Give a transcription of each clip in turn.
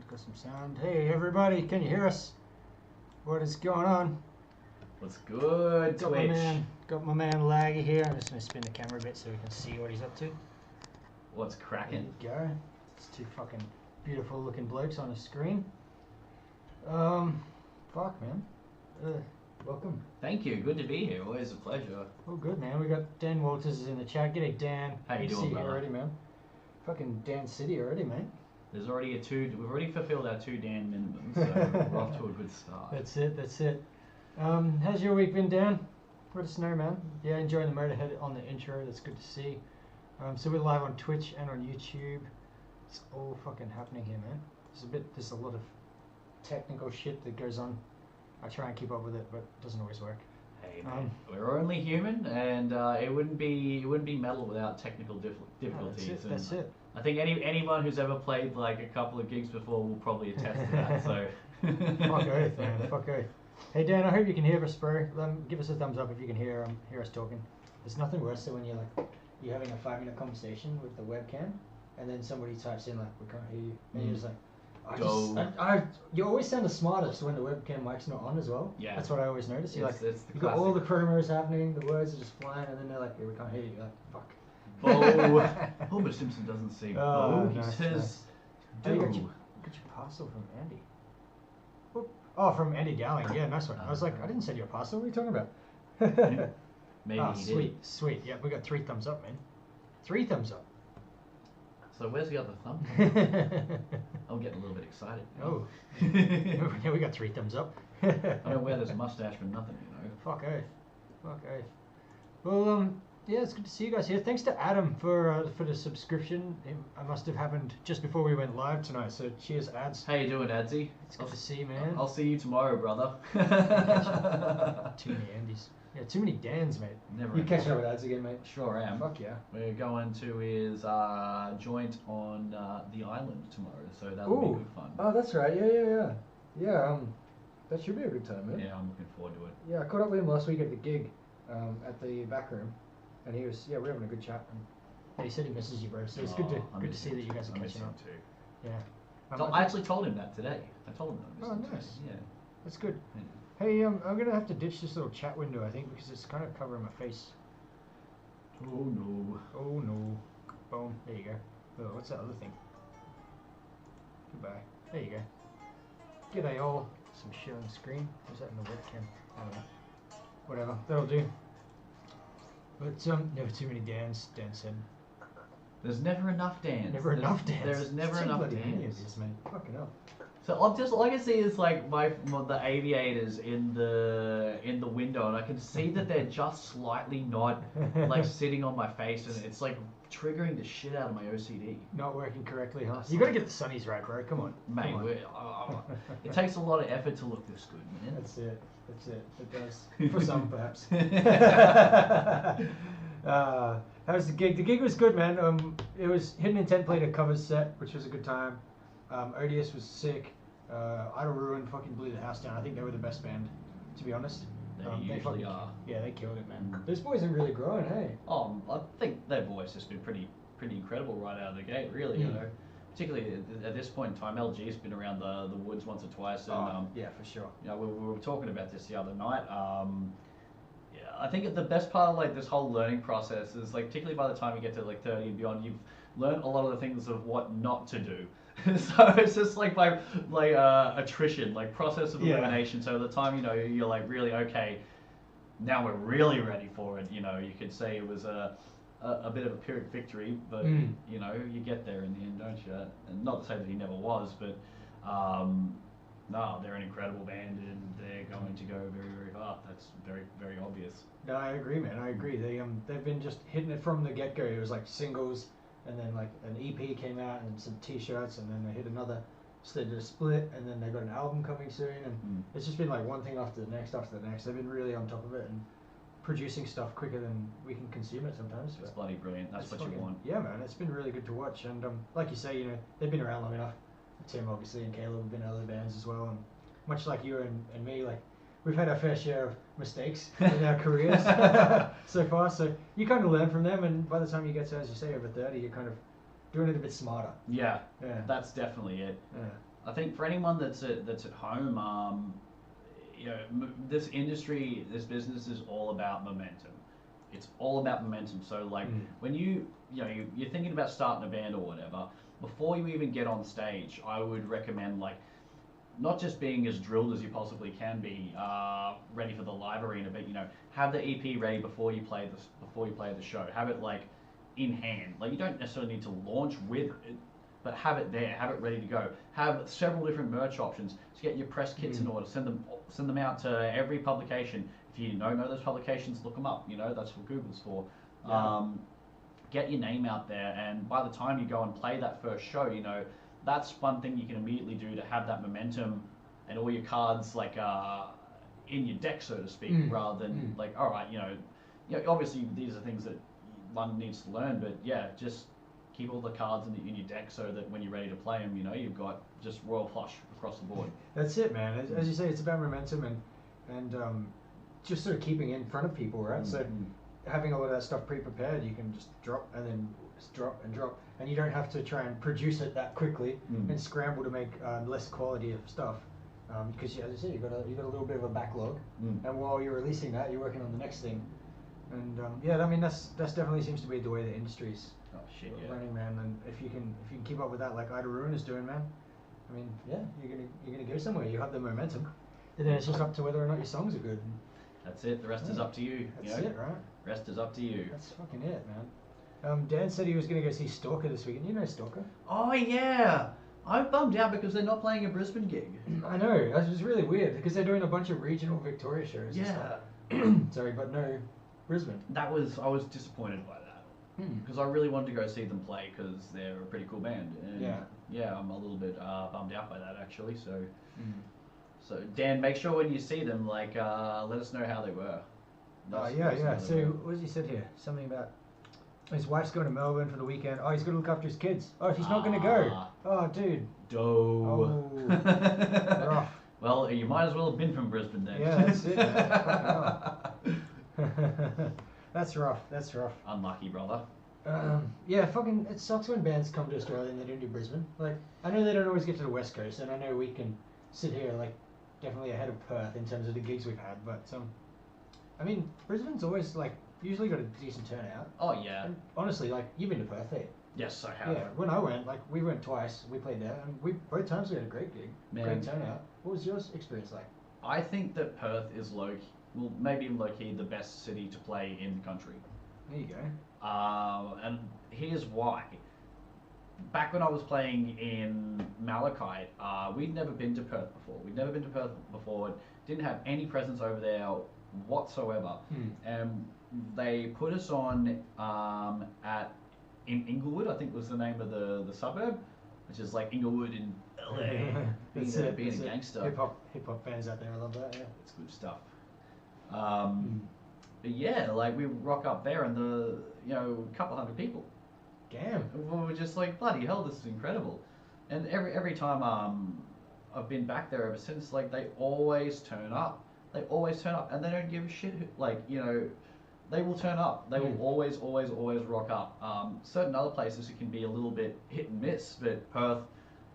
Got some sound. Hey everybody, can you hear us? What is going on? What's good, Twitch? Got my man Laggy here. I'm just going to spin the camera a bit so we can see what he's up to. What's cracking? There you go. It's two fucking beautiful looking blokes on the screen. Fuck man. Welcome. Thank you. Good to be here. Always a pleasure. Oh good man. We got Dan Walters is in the chat. G'day Dan. How you doing, brother? Already, man. Fucking Dan City already, mate. There's already we've already fulfilled our 2 Dan minimums, so we're off to a good start. That's it. How's your week been, Dan? Let us know, man. Yeah, enjoying the Motorhead on the intro. That's good to see. So we're live on Twitch and on YouTube. It's all fucking happening here, man. There's a lot of technical shit that goes on. I try and keep up with it, but it doesn't always work. Hey man, we're only human, and it wouldn't be metal without technical difficulties. That's it. I think anyone who's ever played like a couple of gigs before will probably attest to that. So. Fuck oath, man. Fuck oath. Hey Dan, I hope you can hear us, bro. Give us a thumbs up if you can hear us talking. There's nothing worse than when you're having a 5-minute conversation with the webcam, and then somebody types in like, "We can't hear you," and you're just like, you always sound the smartest when the webcam mic's not on as well. Yeah. That's what I always notice. You've classic. got all the promos happening, the words are just flying, and then they're like, "Yeah, we can't hear you." You're like, fuck. Homer Simpson doesn't say oh, he says do. You got your parcel from Andy. Oh, from Andy Dowling. Yeah, nice one. I was like, I didn't send you a parcel. What are you talking about? Maybe he sweet, did. Sweet. Yeah, we got 3 thumbs up, man. 3 thumbs up. So where's the other thumb? I'm getting a little bit excited. Oh. Yeah, we got 3 thumbs up. I don't wear this mustache for nothing, you know. Fuck oath. Well, yeah, it's good to see you guys here. Thanks to Adam for the subscription. It must have happened just before we went live tonight. So cheers, Ads. How you doing, Adsy? It's good to see you, man. I'll see you tomorrow, brother. Too many Andys. Yeah, too many Dans, mate. Never. You catching up with Ads again, mate? Sure am. Fuck yeah. We're going to his joint on the island tomorrow, so that'll be good fun. Oh, that's right. Yeah. That should be a good time, man. Yeah, I'm looking forward to it. Yeah, I caught up with him last week at the gig, at the back room, and he was we're having a good chat. And he said he misses you, bro. So it's good to see that you guys are catching up too. Yeah. So I actually told him that today. I told him that. Oh, nice. Yeah. That's good. Yeah. Hey, I'm gonna have to ditch this little chat window, I think, because it's kind of covering my face. Oh no. Oh no. Boom. There you go. Oh, what's that other thing? Goodbye. There you go. G'day all. Some shit on the screen. Was that in the webcam? I don't know. Whatever. That'll do. But never too many Dans. Dan said. There's never enough Dans. There's never enough Dans. Fucking hell. So all I can see is like the aviators in the window, and I can see that they're just slightly not like sitting on my face, and it's like triggering the shit out of my OCD. Not working correctly, huh? You got to get the sunnies right, bro. Come on, mate. It takes a lot of effort to look this good, man. That's it. It does for some, perhaps. How's the gig? The gig was good, man. It was Hidden Intent played a covers set, which was a good time. Odious was sick. Idle Ruin fucking blew the house down. I think they were the best band, to be honest. They usually are. Yeah, they killed it, man. Those boys are really growing, hey? I think their voice has been pretty incredible right out of the gate, really. You know, particularly at this point in time, LG's been around the woods once or twice, and yeah, for sure. You know, we were talking about this the other night. Yeah, I think the best part of like this whole learning process is like, particularly by the time you get to like 30 and beyond, you've learned a lot of the things of what not to do. So it's just like attrition, like process of elimination. So the time you're like really okay, now we're really ready for it. You know, you could say it was a bit of a Pyrrhic victory, but you know, you get there in the end, don't you? And not to say that he never was, but no, they're an incredible band, and they're going to go very, very far. That's very, very obvious. No, I agree, man. I agree. They've been just hitting it from the get-go. It was like singles, and then like an EP came out, and some T-shirts, and then they hit another. So they did a split, and then they got an album coming soon, and it's just been like one thing after the next after the next. They've been really on top of it and producing stuff quicker than we can consume it sometimes. It's bloody brilliant. That's what you want. Yeah, man. It's been really good to watch, and like you say, you know, they've been around long enough. Tim obviously and Caleb have been in other bands as well, and much like you and me, like we've had our fair share of mistakes in our careers so far. So you kind of learn from them, and by the time you get to, as you say, over 30, you're kind of doing it a bit smarter. Yeah, Yeah. that's definitely it. Yeah. I think for anyone that's at home, you know, this industry, this business is all about momentum. It's all about momentum. So like when you're thinking about starting a band or whatever, before you even get on stage, I would recommend like not just being as drilled as you possibly can be, ready for the live arena, but you know, have the EP ready before you play the show. Have it like in hand. Like you don't necessarily need to launch with it, but have it there, have it ready to go. Have several different merch options. So get your press kits in order. Send them out to every publication. If you don't know those publications, look them up. You know, that's what Google's for. Yeah. Get your name out there, and by the time you go and play that first show, you know, that's one thing you can immediately do to have that momentum and all your cards like in your deck, so to speak, rather than like, all right, you know, obviously these are things that one needs to learn, but yeah, just keep all the cards in your deck so that when you're ready to play them, you know, you've got just royal flush across the board. That's it, man. As you say, it's about momentum and just sort of keeping in front of people, right? So having a lot of that stuff pre-prepared, you can just drop and then just drop and drop, and you don't have to try and produce it that quickly and scramble to make less quality of stuff. Because as you said, you've got a little bit of a backlog, and while you're releasing that, you're working on the next thing. And yeah, I mean that's definitely seems to be the way the industry's running, man. And if you can keep up with that, like Ida Ruin is doing, man. I mean, yeah, you're gonna go somewhere. You have the momentum, and then it's just up to whether or not your songs are good. That's it. The rest is up to you. That's it, right? Rest is up to you. That's fucking it, man. Dan said he was gonna go see Stalker this weekend. You know Stalker? Oh yeah. I'm bummed out because they're not playing a Brisbane gig. I know. That was really weird because they're doing a bunch of regional Victoria shows. Yeah. Sorry, but no Brisbane. I was disappointed by that because I really wanted to go see them play because they're a pretty cool band. And yeah, I'm a little bit bummed out by that actually. So, so Dan, make sure when you see them, like, let us know how they were. Yeah. So what has he said here? Something about his wife's going to Melbourne for the weekend. Oh, he's going to look after his kids. Oh, he's not going to go. Oh, dude. Oh. Rough. Well, you might as well have been from Brisbane then. Yeah, that's it, man. That's rough. That's rough. Unlucky, brother. Yeah, fucking, it sucks when bands come to Australia and they don't do Brisbane. Like, I know they don't always get to the West Coast, and I know we can sit here, like, definitely ahead of Perth in terms of the gigs we've had, but, I mean, Brisbane's always, like, usually got a decent turnout. Oh, yeah. And honestly, like, you've been to Perth, eh? Yes, I have. Yeah, when I went, like, we went twice, we played there, and both times we had a great gig, great turnout. What was your experience like? I think that Perth is maybe low-key the best city to play in the country. There you go. And here's why. Back when I was playing in Malakyte, we'd never been to Perth before. Didn't have any presence over there whatsoever. And they put us on in Inglewood, I think was the name of the suburb, which is like Inglewood in LA. being a gangster. Hip hop fans out there, I love that. Yeah, it's good stuff. But yeah, like we rock up there and a couple hundred people. Damn. We were just like, bloody hell, this is incredible. And every time I've been back there ever since, like they always turn up. And they don't give a shit. Like, you know, they will turn up. They will always rock up. Certain other places it can be a little bit hit and miss, but Perth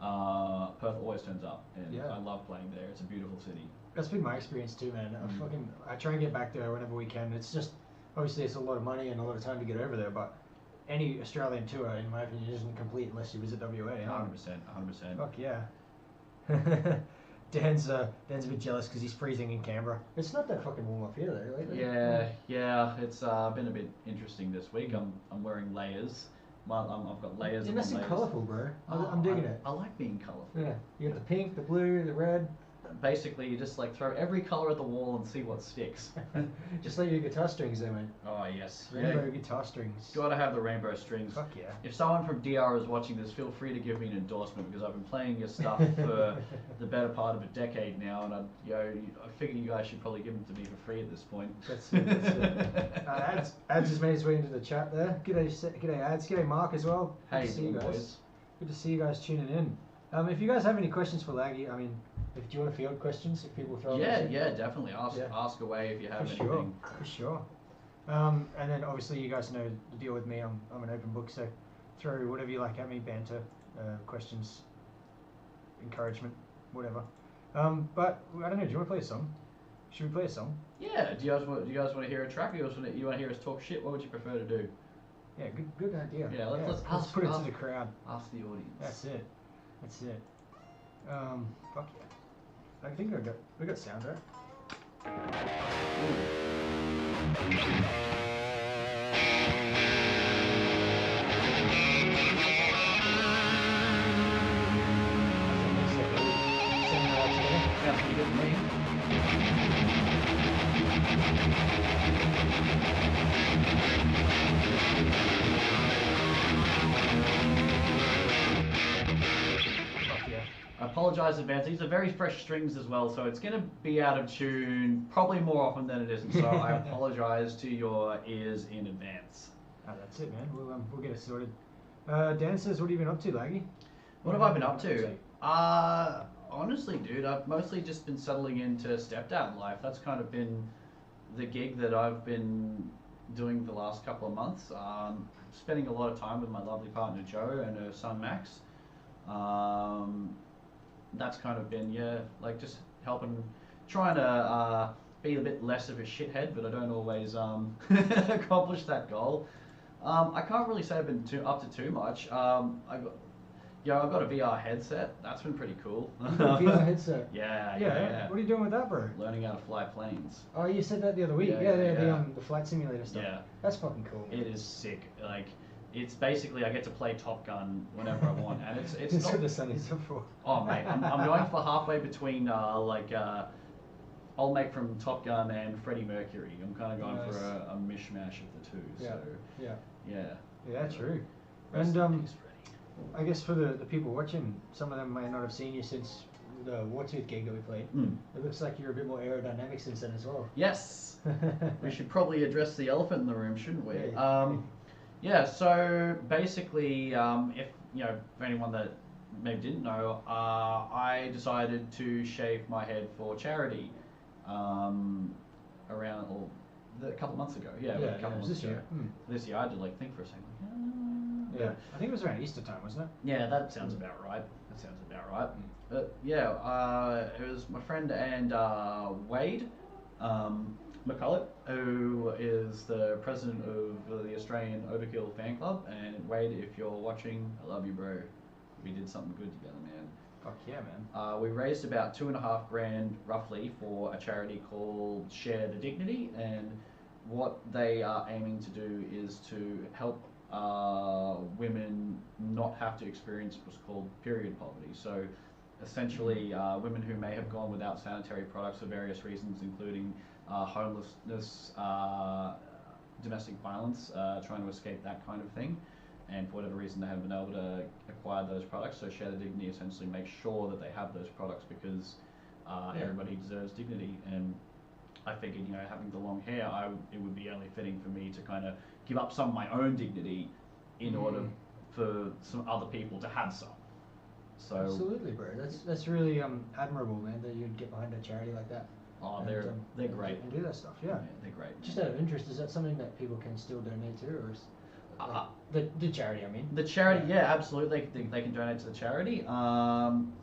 always turns up, and I love playing there. It's a beautiful city. That's been my experience too, man. I try and get back there whenever we can. It's just obviously it's a lot of money and a lot of time to get over there, but any Australian tour, in my opinion, isn't complete unless you visit WA. 100%. Fuck yeah. Dan's a bit jealous because he's freezing in Canberra. It's not that fucking warm up here though, lately. Yeah. It's been a bit interesting this week. I'm wearing layers. I've got layers. You're nice and colourful, bro. I'm digging it. I like being colourful. Yeah. You got the pink, the blue, the red. Basically, you just like throw every colour at the wall and see what sticks. Just like your guitar strings there, man. Oh, yes. Rainbow guitar strings. Gotta have the rainbow strings. Fuck yeah. If someone from DR is watching this, feel free to give me an endorsement because I've been playing your stuff for the better part of a decade now, and I figure you guys should probably give them to me for free at this point. That's it. Ads has made his way into the chat there. G'day Ads. G'day Mark as well. Hey, good to see you guys. Boys. Good to see you guys tuning in. If you guys have any questions for Laggy, I mean, do you want to field questions if people throw them? Yeah, definitely. Ask away if you have anything. For sure. And then obviously you guys know the deal with me. I'm an open book, so throw whatever you like at me, banter, questions, encouragement, whatever. But I don't know. Do you want to play a song? Should we play a song? Yeah. Do you guys want to hear a track? Or you want to hear us talk shit? What would you prefer to do? Yeah, good idea. Yeah, let's put it to the crowd. Ask the audience. That's it. Fuck yeah. I think we got sound, right? Sounds pretty good to me. I apologise in advance. These are very fresh strings as well, so it's going to be out of tune probably more often than it isn't. So I apologise to your ears in advance. Oh, that's it, man. We'll get it sorted. Dan says, "What have you been up to, Laggy?" What have I been up to? Honestly, dude, I've mostly just been settling into stepdad life. That's kind of been the gig that I've been doing the last couple of months. Spending a lot of time with my lovely partner Joe and her son Max. That's kind of been, like just helping, trying to be a bit less of a shithead, but I don't always accomplish that goal. I can't really say I've been up to too much. I've got a VR headset. That's been pretty cool. VR headset? Yeah. What are you doing with that, bro? Learning how to fly planes. Oh, you said that the other week. Yeah. The flight simulator stuff. Yeah. That's fucking cool, man. It is sick. Like, it's basically, I get to play Top Gun whenever I want, and it's That's not... what the sun is up for. Oh, mate, I'm going for halfway between, I'll make from Top Gun and Freddie Mercury. I'm kind of going for a mishmash of the two. Yeah. So, Yeah, true. Rest And in peace, Freddie. I guess for the people watching, some of them may not have seen you since the Wartooth gig that we played. It looks like you're a bit more aerodynamic since then as well. Yes. We should probably address the elephant in the room, shouldn't we? Yeah. So basically, if for anyone that maybe didn't know, I decided to shave my head for charity a couple months ago. A couple months this ago. year. This year, I had to think for a second. Yeah, I think it was around Easter time, wasn't it? Yeah, that sounds about right. But it was my friend and Wade McCulloch, who is the president of the Australian Overkill fan club. And Wade, if you're watching, I love you, bro. We did something good together, man. Fuck yeah, man. We raised about $2.5 grand roughly for a charity called Share the Dignity, and what they are aiming to do is to help women not have to experience what's called period poverty. So essentially women who may have gone without sanitary products for various reasons, including homelessness, domestic violence, trying to escape that kind of thing, and for whatever reason they haven't been able to acquire those products. So Share the Dignity essentially makes sure that they have those products, because everybody deserves dignity. And I figured, having the long hair, it would be only fitting for me to kind of give up some of my own dignity in order for some other people to have some. So absolutely, bro. That's really admirable, man, that you'd get behind a charity like that. Oh, they're great. And do that stuff, yeah. They're great. Just out of interest, is that something that people can still donate to, or is the charity? I mean, the charity, yeah, absolutely. They can donate to the charity.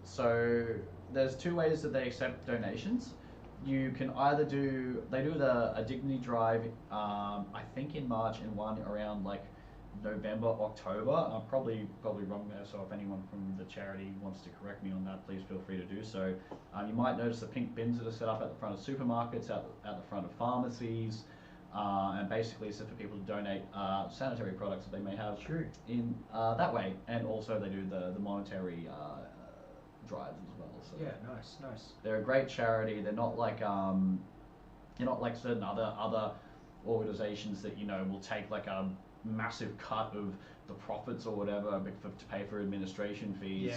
So there's two ways that they accept donations. You can either do a dignity drive, I think in March, and one around like November, October. I'm probably wrong there, so if anyone from the charity wants to correct me on that, please feel free to do so. You might notice the pink bins that are set up at the front of supermarkets, at the front of pharmacies, and basically it's for people to donate sanitary products that they may have in that way. And also they do the monetary drives as well. So yeah, nice. they're a great charity. They're not like certain other organizations that will take like a massive cut of the profits or whatever to pay for administration fees.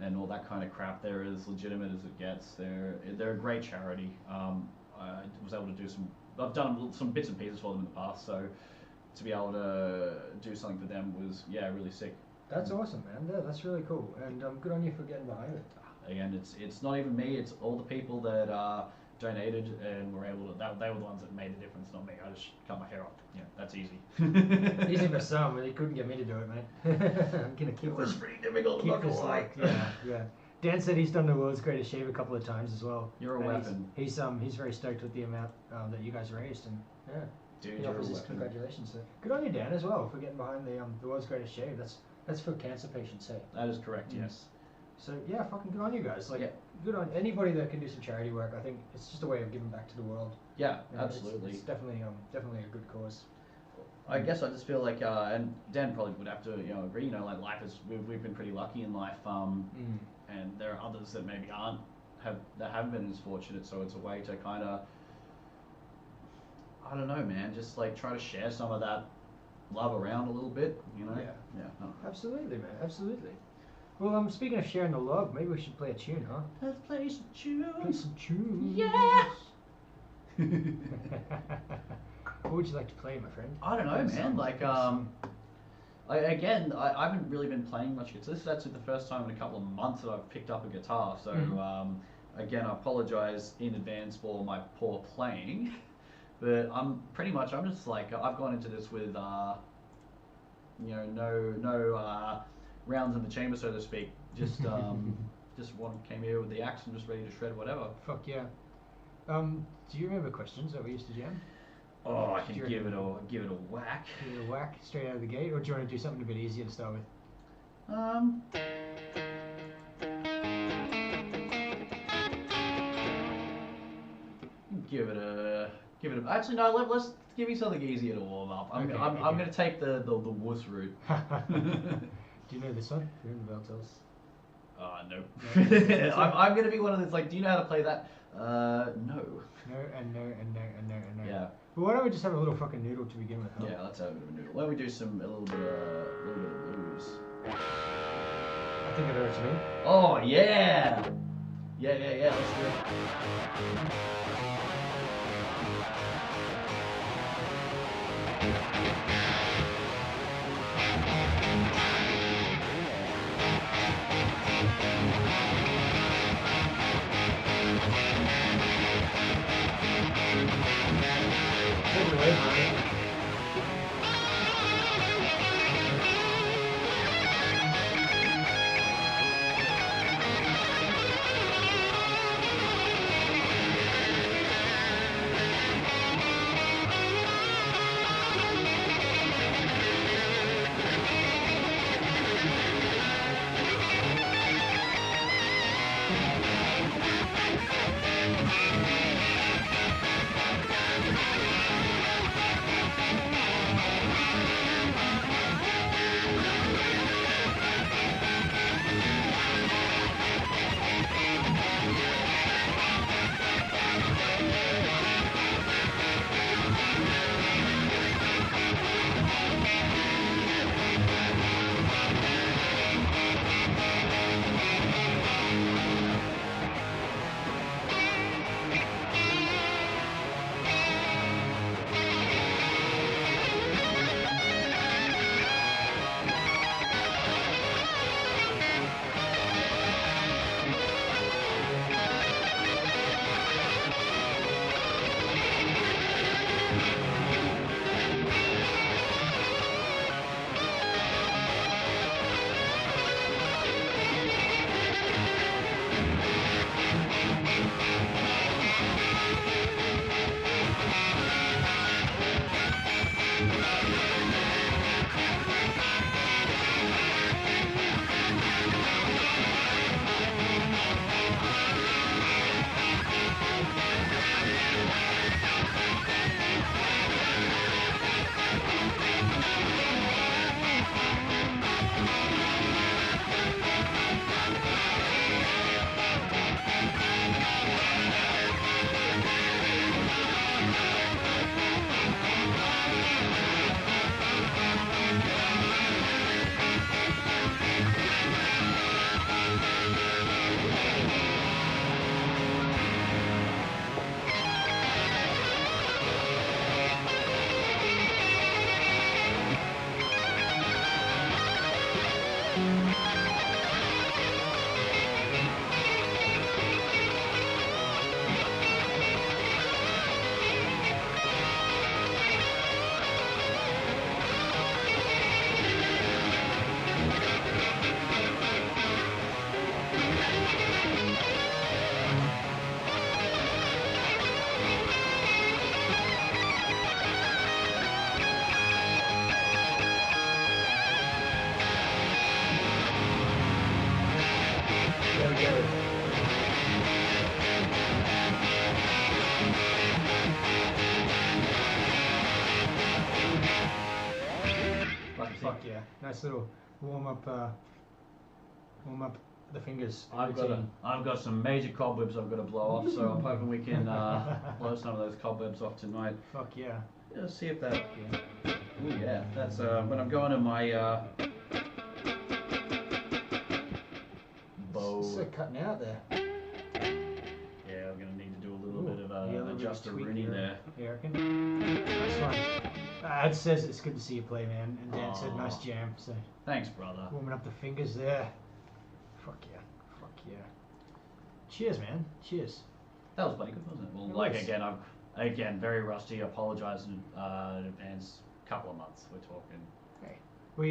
And all that kind of crap. They're as legitimate as it gets. They're a great charity. I was able to do I've done some bits and pieces for them in the past, so to be able to do something for them was really sick. That's awesome, man. Yeah, that's really cool, and good on you for getting behind it. Again, it's not even me. It's all the people that donated and were able to. They were the ones that made the difference, not me. I just cut my hair off. Yeah, that's easy. Easy for some, but he couldn't get me to do it, mate. I'm gonna keep It was this. pretty difficult. Keep this like, yeah. Dan said he's done the world's greatest shave a couple of times as well. You're a And weapon. He's very stoked with the amount that you guys raised, and yeah, Dude, he you're a offers his weapon. congratulations. So good on you, Dan, as well, for getting behind the world's greatest shave. That's for cancer patients' sake. That is correct. Yes. So yeah, fucking good on you guys. Like, Yeah. good on anybody that can do some charity work. I think it's just a way of giving back to the world. Yeah, You know, absolutely. It's definitely a good cause. I guess I just feel like, and Dan probably would have to, agree. Like life is, we've been pretty lucky in life, and there are others that maybe haven't been as fortunate. So it's a way to kind of, I don't know, man, just like try to share some of that love around a little bit, Yeah. Yeah. No. Absolutely, man. Absolutely. Well, speaking of sharing the love, maybe we should play a tune, huh? Let's play some tunes. Play some tunes. Yeah. What would you like to play, my friend? I don't know, man. Like, I haven't really been playing much guitar. This is actually the first time in a couple of months that I've picked up a guitar. So, again, I apologize in advance for my poor playing. But I'm just like, I've gone into this with, no rounds in the chamber, so to speak. Just, came here with the axe and just ready to shred whatever. Fuck yeah. Do you remember questions that we used to jam? Oh, I can give it a whack. Give it a whack straight out of the gate, or do you want to do something a bit easier to start with? Give it a. Actually, no. Let's give me something easier to warm up. I'm gonna take the wuss route. Do you know this one? Ring the bell, tell us. No. No. I'm gonna be one of those like. Do you know how to play that? No. No, and no, and no, and no, and no. Yeah. Well, why don't we just have a little fucking noodle to begin with? Huh? Yeah. Let's have a bit of a noodle. Why don't we do a little bit of blues? I think it hurts me. Oh yeah. Yeah. Let's do it. Take it away, man. Fuck yeah. Nice little warm up the fingers. I've got some major cobwebs I've got to blow off, so I'm hoping we can blow some of those cobwebs off tonight. Fuck yeah. Yeah, let's see if that. Yeah. Ooh, yeah. That's when I'm going to my bow. So cutting out there. Yeah, I'm gonna need to do a little bit of adjust the rooney there. Yeah, I reckon. Nice one. Ad says it's good to see you play, man, and Dan said nice jam. So thanks, brother. Warming up the fingers there. Fuck yeah. Fuck yeah. Cheers, man. Cheers. That was bloody good, wasn't it? Well, It like was. again, very rusty. I apologise in advance. Couple of months we're talking. Hey, we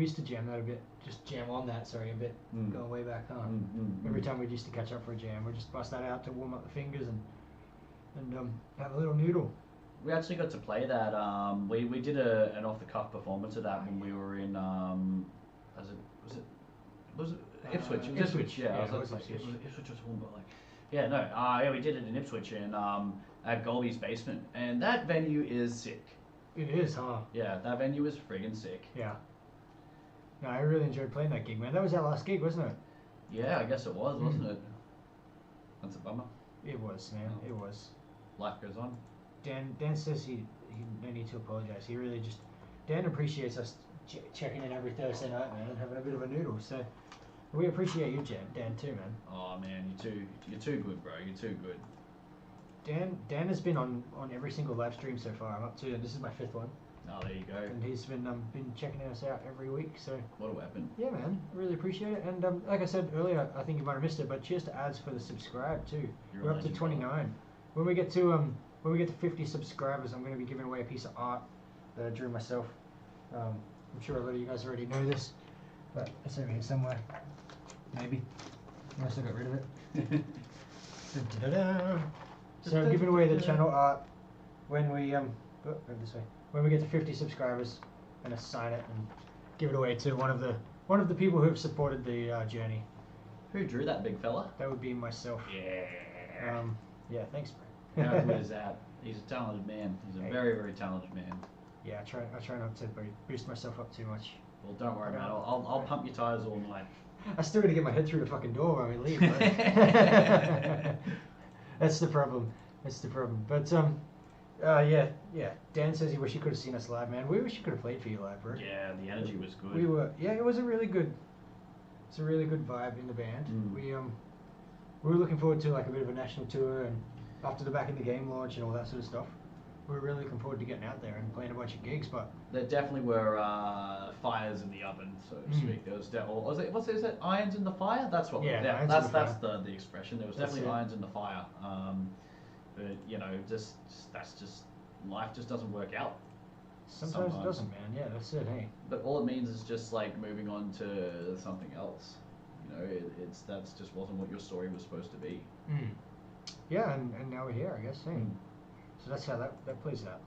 used to jam that a bit. Just jam on that. Sorry, a bit. Going way back on. Every time we used to catch up for a jam, we'd just bust that out to warm up the fingers and have a little noodle. We actually got to play that. We did an off the cuff performance of that when we were in. Was it Ipswich? It was Ipswich. Yeah, it was Ipswich was warm, but like, yeah, no, yeah, we did it in Ipswich in at Goldie's basement, and that venue is sick. It is, huh? Yeah, that venue is friggin' sick. Yeah. No, I really enjoyed playing that gig, man. That was our last gig, wasn't it? Yeah, I guess it was, wasn't it? That's a bummer. It was, man. It was. Life goes on. Dan says he no need to apologise. He really just Dan appreciates us checking in every Thursday night, man, and having a bit of a noodle. So we appreciate you, Dan, too, man. Oh man, you're too good, bro. You're too good. Dan has been on every single live stream so far. I'm up to this is my 5th one. Oh, there you go. And he's been checking us out every week. So what a weapon. Yeah, man, I really appreciate it. And like I said earlier, I think you might have missed it, but cheers to ads for the subscribe too. We're up to 29. When we get to 50 subscribers, I'm going to be giving away a piece of art that I drew myself. I'm sure a lot of you guys already know this, but it's over here somewhere. Maybe. Unless I got rid of it. Da-da-da. So I'm giving away the channel art when we over this way. When we get to 50 subscribers, I'm gonna sign it and give it away to one of the people who have supported the journey. Who drew that big fella? That would be myself. Yeah. Yeah, thanks, bro. How good is that? He's a talented man. He's a very, very talented man. Yeah, I try not to boost myself up too much. Well, don't worry, man. I'll pump your tires all night. I still got to get my head through the fucking door when we leave. That's the problem. That's the problem. But yeah. Dan says he wish he could have seen us live, man. We wish he could have played for you live, bro. Yeah, the energy was good. It was a really good. It's a really good vibe in the band. We were looking forward to like a bit of a national tour, and after the Back in the Game launch and all that sort of stuff, we were really looking forward to getting out there and playing a bunch of gigs. But there definitely were fires in the oven, so to speak. There was what's it? Irons in the fire? That's what. Yeah, that's the expression. There was definitely irons in the fire. But you know, just that's just life. Just doesn't work out. Sometimes it doesn't, man. Yeah, that's it. Hey. But all it means is just like moving on to something else. You know, that's just wasn't what your story was supposed to be. Yeah, and now we're here, I guess. Hey. So that's how that plays out.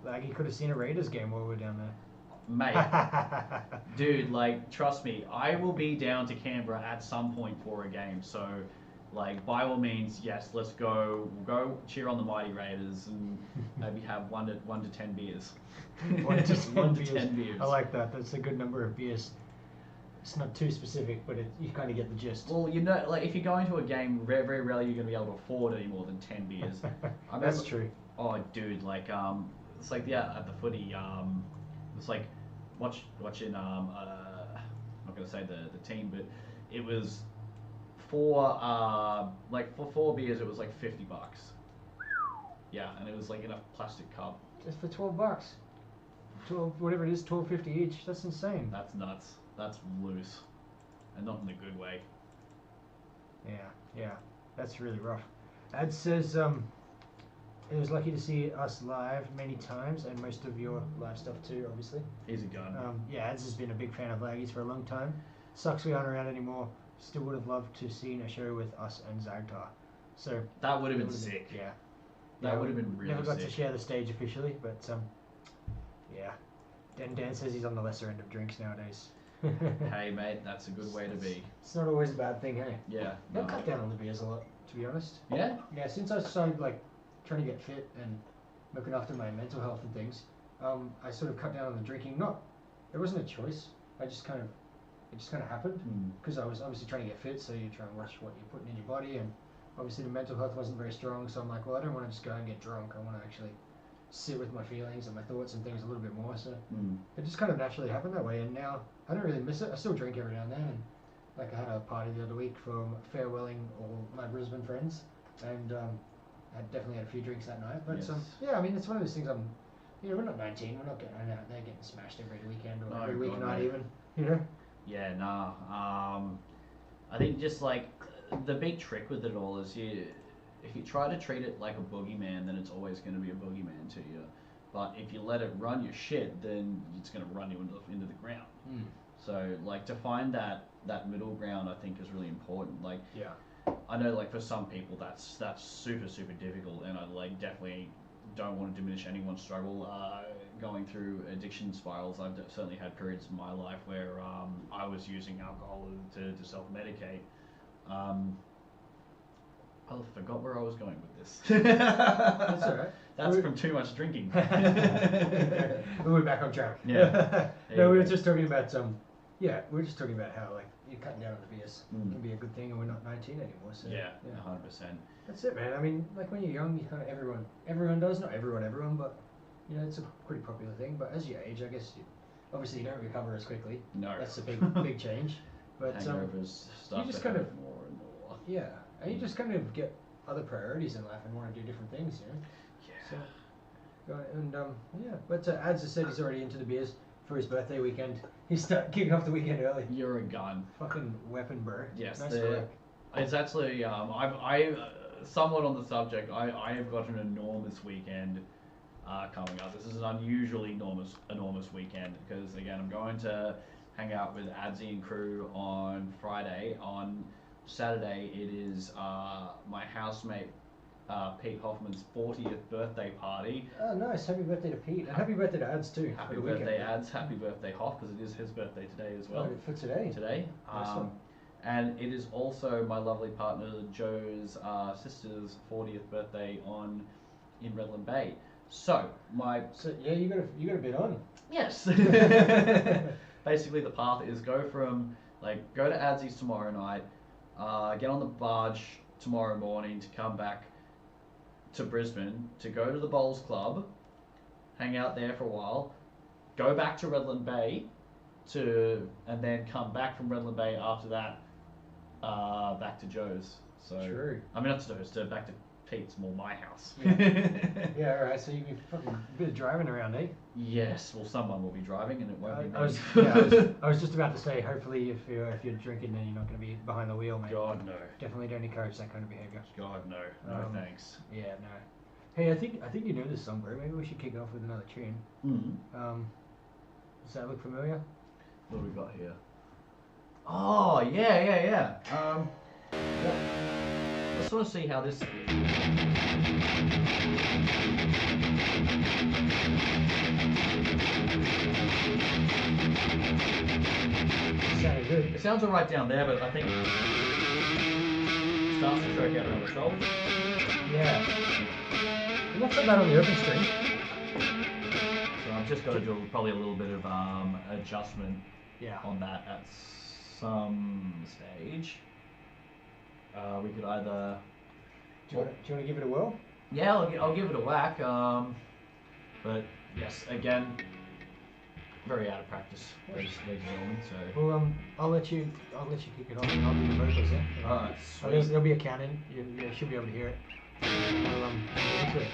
Like you could have seen a Raiders game while we were down there. Mate, dude, like trust me, I will be down to Canberra at some point for a game. So, like by all means, yes, let's go. We'll go cheer on the mighty Raiders and maybe have one to 10 beers. one to 10 beers. I like that. That's a good number of beers. It's not too specific, but you kind of get the gist. Well, you know, like if you're going to a game, very, very rarely you're going to be able to afford any more than 10 beers. That's true. Oh, dude, like it's like at the footy, it's like watching I'm not going to say the team, but it was for 4 beers it was like $50. Yeah, and it was like in a plastic cup. Just for $12. 12, whatever it is, $12.50 each. That's insane. That's nuts. That's loose, and not in a good way. Yeah, that's really rough. Ad says it was lucky to see us live many times, and most of your live stuff too, obviously. He's a gun. Yeah, Ads has been a big fan of Laggies for a long time. Sucks we aren't around anymore. Still would have loved to seen a show with us and Zagtar. So that would have been sick. Yeah, that would have been really sick. Never got to share the stage officially, but yeah. Dan says he's on the lesser end of drinks nowadays. Hey mate, that's a good way to be. It's not always a bad thing, hey? Yeah. I've cut down on the beers a lot, to be honest. Yeah? Yeah, since I started like trying to get fit and looking after my mental health and things, I sort of cut down on the drinking. It wasn't a choice. It just kind of happened because I was obviously trying to get fit. So you try and watch what you're putting in your body, and obviously the mental health wasn't very strong. So I'm like, well, I don't want to just go and get drunk. I want to actually sit with my feelings and my thoughts and things a little bit more. So it just kind of naturally happened that way. And now I don't really miss it. I still drink every now and then. And like I had a party the other week from farewelling all my Brisbane friends, and I definitely had a few drinks that night. But Yes. yeah, I mean, it's one of those things. We're not 19. We're not getting out there getting smashed every weekend or every weeknight mate. even. You know. Yeah, nah. I think just like the big trick with it all is if you try to treat it like a boogeyman, then it's always going to be a boogeyman to you. But if you let it run your shit, then it's going to run you into the ground. So like to find that middle ground, I think is really important. Like Yeah. I know like for some people that's super difficult, and I like definitely don't want to diminish anyone's struggle going through addiction spirals. I've certainly had periods in my life where I was using alcohol to self-medicate. I forgot where I was going with this. That's alright. That's from too much drinking. We're back on track. Yeah. No, we were just talking about we were just talking about how like you're cutting down on the beers can be a good thing, and we're not 19 anymore. So Yeah, 100%. That's it, man. I mean, like when you're young, you kind of everyone does, not everyone, but you know, it's a pretty popular thing. But as you age, I guess obviously you don't recover as quickly. No. That's a big change. But hangovers start just to kind hurt of- more and more. yeah, and you just kind of get other priorities in life and want to do different things, you know. Yeah. So, and yeah, but Ads has said he's already into the beers for his birthday weekend. He's kicking off the weekend early. You're a gun. Fucking weapon, bro. Yes, Nice the- work. It's actually I somewhat on the subject. I have got an enormous weekend coming up. This is an unusually enormous weekend because again I'm going to hang out with Adsy and crew on Friday. On Saturday it is my housemate Pete Hoffman's 40th birthday party. Oh, nice. Happy birthday to Pete. And happy birthday to Ads, too. Happy for the birthday weekend. Ads, happy birthday Hoff, because it is his birthday today as well. Oh, for today. Today. Nice one. And it is also my lovely partner Joe's sister's 40th birthday in Redland Bay. So Yeah, you got a bit on. yes. Basically, the path is go to Adsy's tomorrow night, get on the barge tomorrow morning to come back to Brisbane, to go to the Bowls Club, hang out there for a while, go back to Redland Bay, and then come back from Redland Bay after that, back to Joe's. So True. I mean not to Joe's, back to Pete's, more my house. Yeah, alright, so you can fucking a bit of driving around, eh? Yes, well someone will be driving and it won't be me. I was just about to say, hopefully if you're drinking then you're not going to be behind the wheel, mate. God no. Definitely don't encourage that kind of behaviour. God no. No thanks. Yeah, no. Hey, I think you know this song, bro. Maybe we should kick it off with another tune. Does that look familiar? What do we got here? Oh yeah. Let's sort of see how this. Sounded good. It sounds alright down there, but I think it starts to choke out on the shoulder. Yeah. We're not so bad on the open string. So I've just got to do probably a little bit of adjustment Yeah. on that at some stage. We could either. Do you want to give it a whirl? Yeah, I'll give it a whack. But yes, again, very out of practice, ladies and gentlemen. So. Well, I'll let you kick it off, and I'll do the vocals, yeah. Alright, Oh, there'll be a count in. You should be able to hear it. I'll get into it.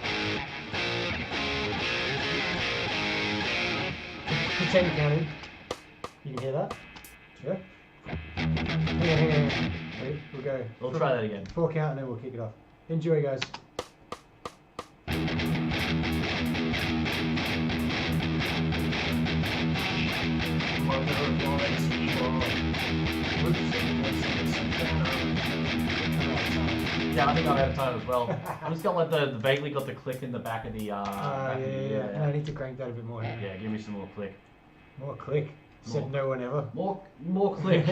Pretend you count in. You can hear that? Yeah. Hang on. Wait, we'll go. We'll try that again. 4 count and then we'll kick it off. Enjoy, guys. Yeah, I think I'm out of time as well. I'm just got like the vaguely got the click in the back of the. Yeah. No, I need to crank that a bit more. Yeah, give me some more click. More click. Said no one ever. More click.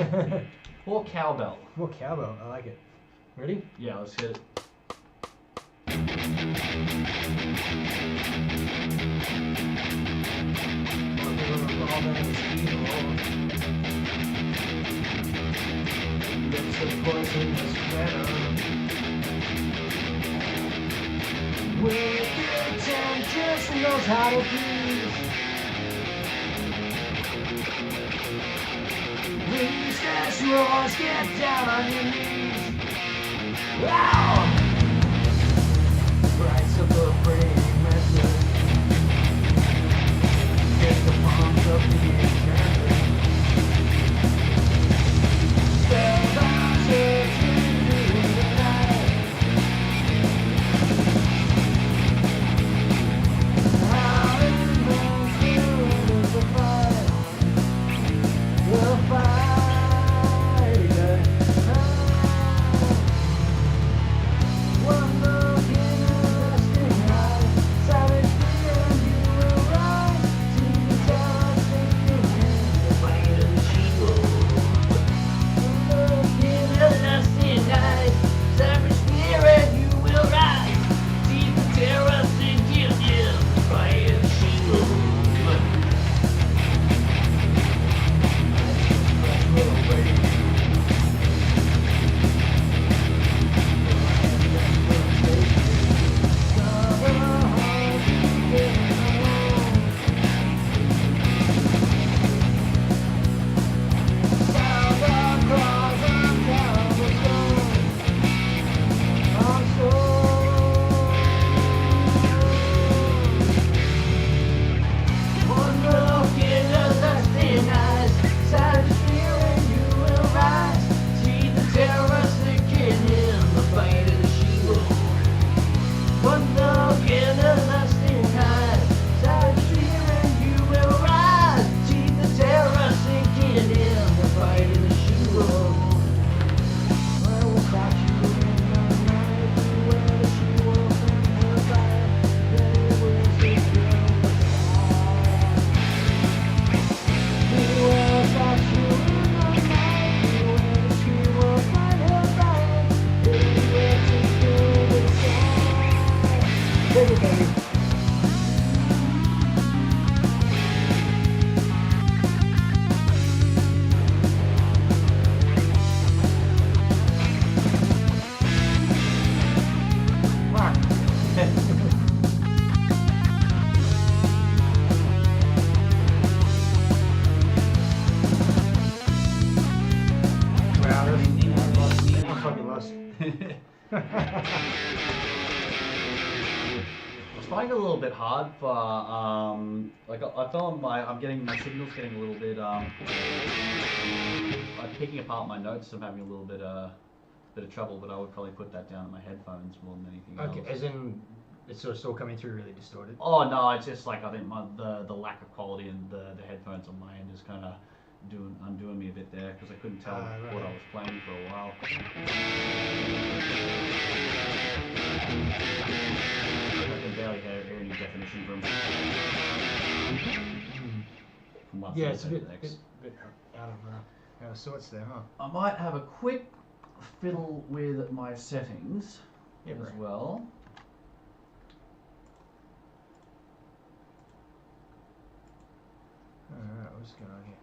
More cowbell. More cowbell. I like it. Ready? Yeah, let's hit it. Just knows how to please. Please, as yours, get down on your knees. Wow! Brights of the frame method. Get the palms of the enchantment. Spellbound searching through the night. How it moves through the fight. The fight. One look in a resting eye. Savage fear and you will rise. See the terror sinking in the fight of the shield. One look in a resting eye. Savage fear and you will rise. See the terror sinking in the fight of the shield. I was finding it a little bit hard for like I felt my signal's getting a little bit like picking apart my notes. I'm having a little bit of trouble, but I would probably put that down in my headphones more than anything else. Okay, as in it's sort of still coming through really distorted. Oh no, it's just like I think the lack of quality in the headphones on my end is kind of undoing me a bit there because I couldn't tell right. what I was playing for a while. I can barely hear any definition from one Yeah, thing it's a to the bit next. out of sorts there, huh? I might have a quick fiddle with my settings Yeah, as right. well. Alright, what's going on here?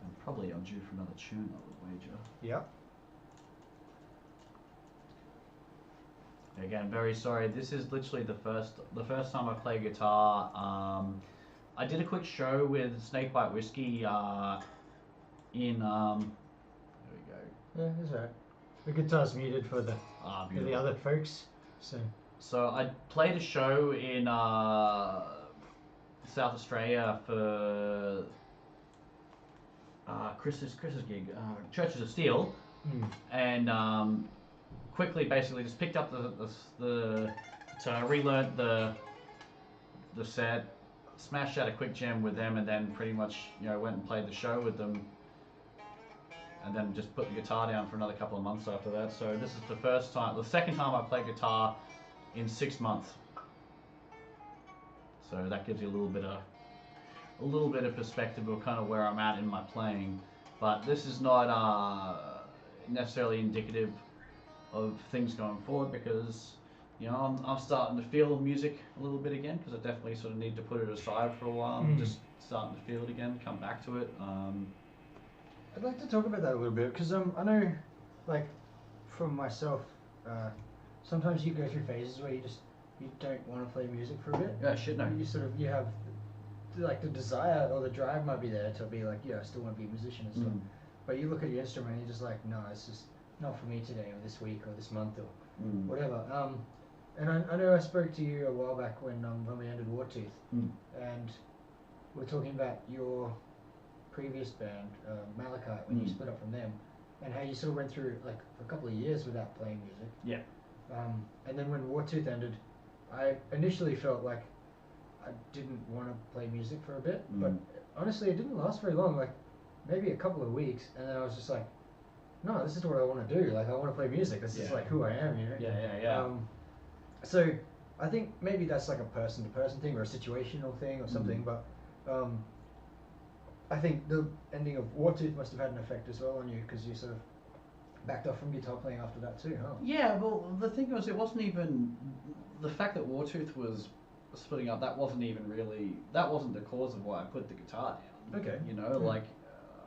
And probably I'm due for another tune, I would wager. Yep. Again, very sorry. This is literally the first time I play guitar. I did a quick show with Snakebite Whisky in there we go. Yeah, that's alright. The guitar's muted for the other folks, so. So I played a show in South Australia for Chris's gig, Churches of Steel, and quickly basically just picked up the relearned the set, smashed out a quick jam with them, and then pretty much went and played the show with them, and then just put the guitar down for another couple of months after that. So this is the second time I played guitar in 6 months. So that gives you a little bit of perspective of kind of where I'm at in my playing. But this is not necessarily indicative of things going forward, because you know I'm starting to feel music a little bit again, because I definitely sort of need to put it aside for a while. I'm just starting to feel it again, come back to it. I'd like to talk about that a little bit, because I know, like, from myself, sometimes you go through phases where you don't want to play music for a bit. Yeah, shit, no. You have like the desire or the drive might be there to be like, yeah, I still want to be a musician and stuff. But you look at your instrument and you're just like, no, it's just not for me today or this week or this month or whatever. And I know I spoke to you a while back when we ended Wartooth, and we were talking about your previous band, Malakyte, when you split up from them, and how you sort of went through like a couple of years without playing music. Yeah. And then when Wartooth ended, I initially felt like I didn't want to play music for a bit, but honestly, it didn't last very long. Like maybe a couple of weeks, and then I was just like, no, this is what I want to do. Like I want to play music. This is like who I am, you know. Yeah. So I think maybe that's like a person-to-person thing or a situational thing or something. But I think the ending of Wartooth must have had an effect as well on you, because you sort of backed off from guitar playing after that too, huh? Yeah, well, the thing was, it wasn't even the fact that Wartooth was splitting up. That wasn't the cause of why I put the guitar down. Okay. You know, like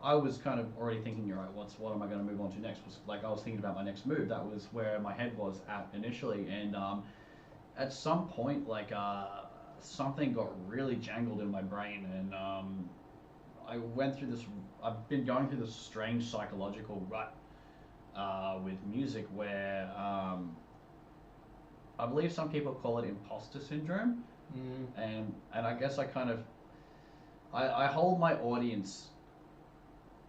I was kind of already thinking, you're right, what am I going to move on to next? Like I was thinking about my next move. That was where my head was at initially, and at some point, like something got really jangled in my brain, and I went through this. I've been going through this strange psychological rut with music, where I believe some people call it imposter syndrome, and I guess I hold my audience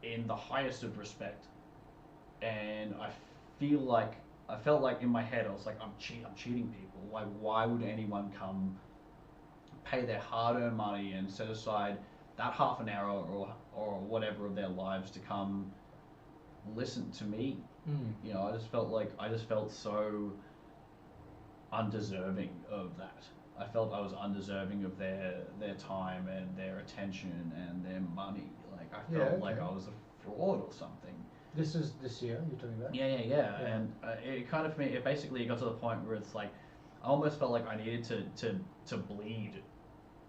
in the highest of respect, and I felt like in my head I was like, I'm cheating people. Like, why would anyone come pay their hard-earned money and set aside that half an hour or whatever of their lives to come listen to me? You know, I just felt so undeserving of that. I felt I was undeserving of their time and their attention and their money. Like I felt like I was a fraud or something. This is this year you're talking about? Yeah. And it basically got to the point where it's like I almost felt like I needed to bleed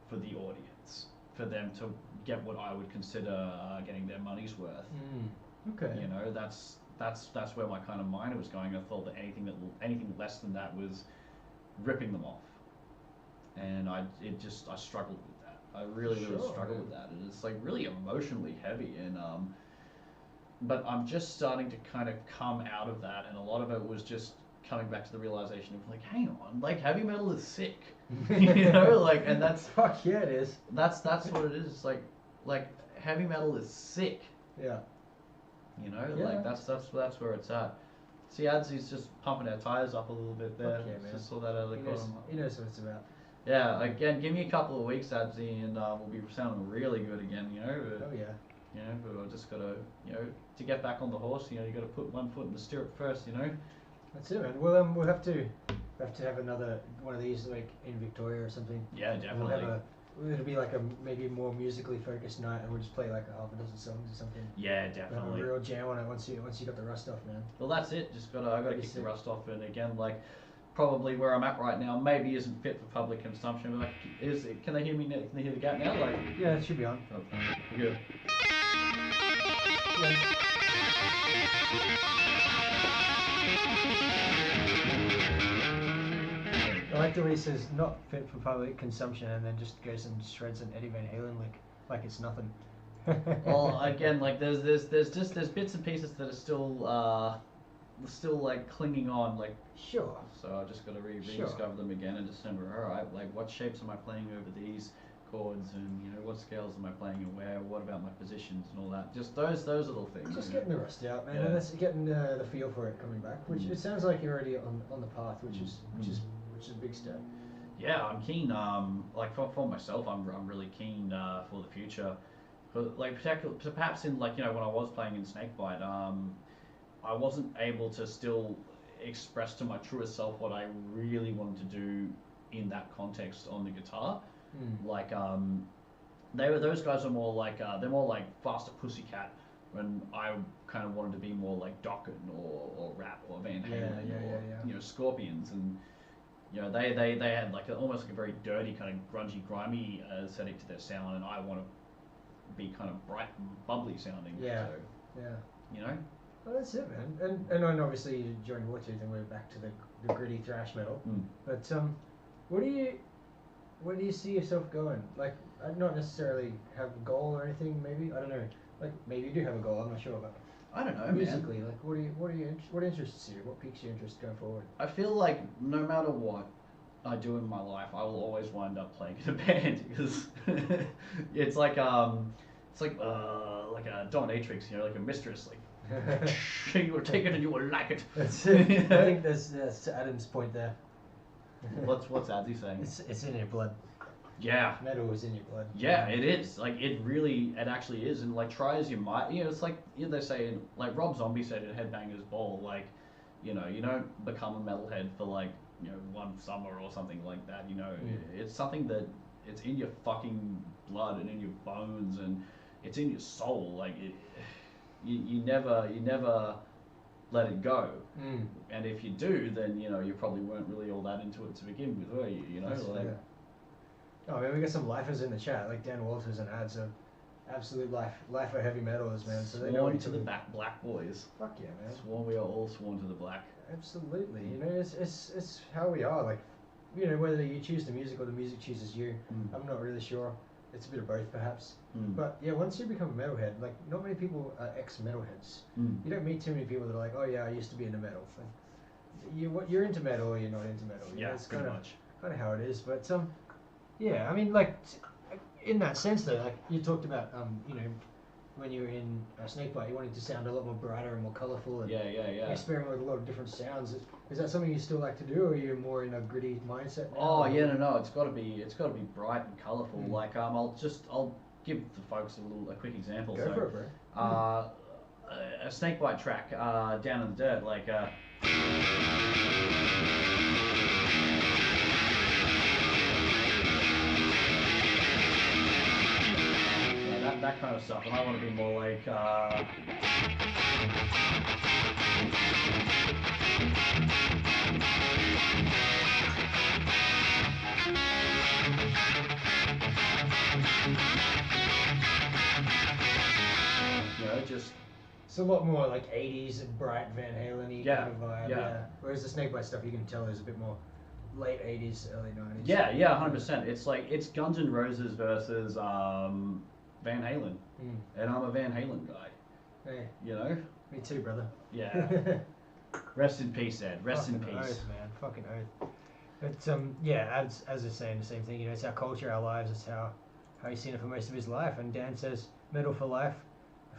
for the audience, for them to get what I would consider getting their money's worth. Okay. You know, that's where my kind of mind was going. I felt that anything less than that was ripping them off, and I struggled with that. I really struggled with that, and it's like really emotionally heavy. And but I'm just starting to kind of come out of that, and a lot of it was just coming back to the realization of like, hang on, like heavy metal is sick, you know, like, and that's fuck yeah, it is. That's what it is. It's like heavy metal is sick. Yeah. You know, like that's where it's at. See, Adzy's just pumping our tires up a little bit there. Okay, man. Just saw that out of the corner. He knows what it's about. Yeah, again, give me a couple of weeks, Adzy, and we'll be sounding really good again. You know. Oh yeah. You know, but I just gotta, you know, to get back on the horse, you know, you gotta put one foot in the stirrup first. You know. That's it, man. We'll have to have another one of these like in Victoria or something. Yeah, definitely. It'll be like a maybe more musically focused night, and we'll just play like a half a dozen songs or something. Yeah, We'll definitely. have a real jam on it once you got the rust off, man. Well, that's it. I gotta kick the rust off, and again, like, probably where I'm at right now maybe isn't fit for public consumption. But like, can they hear me? Can they hear the gap now? Like, Yeah, it should be on. okay, good. Yeah. I like the way he says not fit for public consumption, and then just goes and shreds an Eddie Van Halen lick like it's nothing. Well, again, like there's bits and pieces that are still like clinging on, like. Sure. So I just got to rediscover them again in December. All right, like what shapes am I playing over these chords, and you know what scales am I playing and where? What about my positions and all that? Just those little things. Just getting the rust out, man, and that's getting the feel for it coming back. Which it sounds like you're already on the path, which is a big step. Yeah, I'm keen. Like for myself, I'm really keen for the future. Like perhaps in like, you know, when I was playing in Snakebite, I wasn't able to still express to my truest self what I really wanted to do in that context on the guitar. Like those guys are more like they're more like Faster Pussycat, when I kind of wanted to be more like Dokken or Rap or Van Halen or you know, Scorpions, and you know they had like almost like a very dirty kind of grungy, grimy aesthetic to their sound, and I want to be kind of bright and bubbly sounding. Yeah. So, Yeah. you know. Well, that's it, man. And obviously you joined Wartooth, and we're back to the gritty thrash metal. But where do you see yourself going? Like, not necessarily have a goal or anything. Maybe, I don't know. Like, maybe you do have a goal. I'm not sure, but I don't know, musically, man. like, what interests you? What piques your interest going forward? I feel like no matter what I do in my life, I will always wind up playing in a band, because it's like a dominatrix, you know, like a mistress, like you will take it and you will like it. That's it. I think that's Adam's point there. What's Adzi saying? It's in your blood. Yeah. Metal is in your blood. Yeah, it is. Like, it actually is. And like, try as you might, you know, it's like, you know, they say, like Rob Zombie said in Headbangers Ball, like, you know, you don't become a metalhead for like, you know, one summer or something like that. You know, it's something that it's in your fucking blood and in your bones, and it's in your soul. Like, you never let it go. And if you do, then you know you probably weren't really all that into it to begin with, were you? You know, like. Yeah. Oh man, we got some lifers in the chat, like Dan Walters and Ads, are absolute lifer heavy metalers, man. So they know Sworn to the black boys. Fuck yeah, man. Sworn, we are all sworn to the black. Absolutely. You know, it's how we are. Like, you know, whether you choose the music or the music chooses you, I'm not really sure. It's a bit of both, perhaps. But yeah, once you become a metalhead, like, not many people are ex-metalheads. You don't meet too many people that are like, oh yeah, I used to be into metal. Like, you're into metal or you're not into metal. You know, it's kind of how it is. But yeah, I mean, like, in that sense though, like you talked about, you know, when you were in Snakebite, you wanted to sound a lot more brighter and more colourful, and experiment with a lot of different sounds. Is that something you still like to do, or are you more in a gritty mindset now? Oh yeah, no, it's got to be bright and colourful. Like, I'll give the folks a quick example. Go for it, bro. A Snakebite track, Down in the Dirt, like. That kind of stuff, and I want to be more like you know, just it's a lot more like 80s and bright Van Halen-y kind of vibe. Yeah. Whereas the Snakebite stuff, you can tell is a bit more late 80s, early 90s. Yeah, 100%. It's like, it's Guns N' Roses versus Van Halen, and I'm a Van Halen guy. Hey, you know. Me too, brother. Yeah. Rest in peace, Ed. Rest in peace. Oath, man. Fucking oath. But yeah, as is saying the same thing. You know, it's our culture, our lives. It's how he's seen it for most of his life. And Dan says metal for life,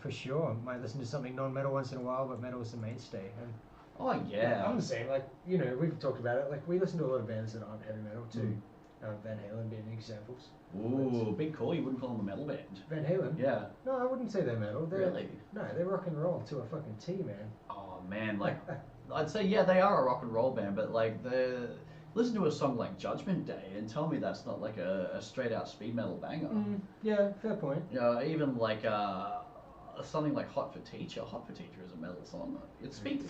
for sure. Might listen to something non-metal once in a while, but metal is the mainstay. And oh yeah. I'm the same. Like, you know, we've talked about it. Like, we listen to a lot of bands that aren't heavy metal too. Van Halen being examples. Ooh, big call. You wouldn't call them a metal band. Van Halen? Yeah. No, I wouldn't say they're metal. Really? No, they're rock and roll to a fucking T, man. Oh man, like I'd say yeah, they are a rock and roll band, but like listen to a song like Judgment Day and tell me that's not like a straight out speed metal banger. Yeah, fair point. You know, even like something like Hot for Teacher. Hot for Teacher is a metal song. It's speed.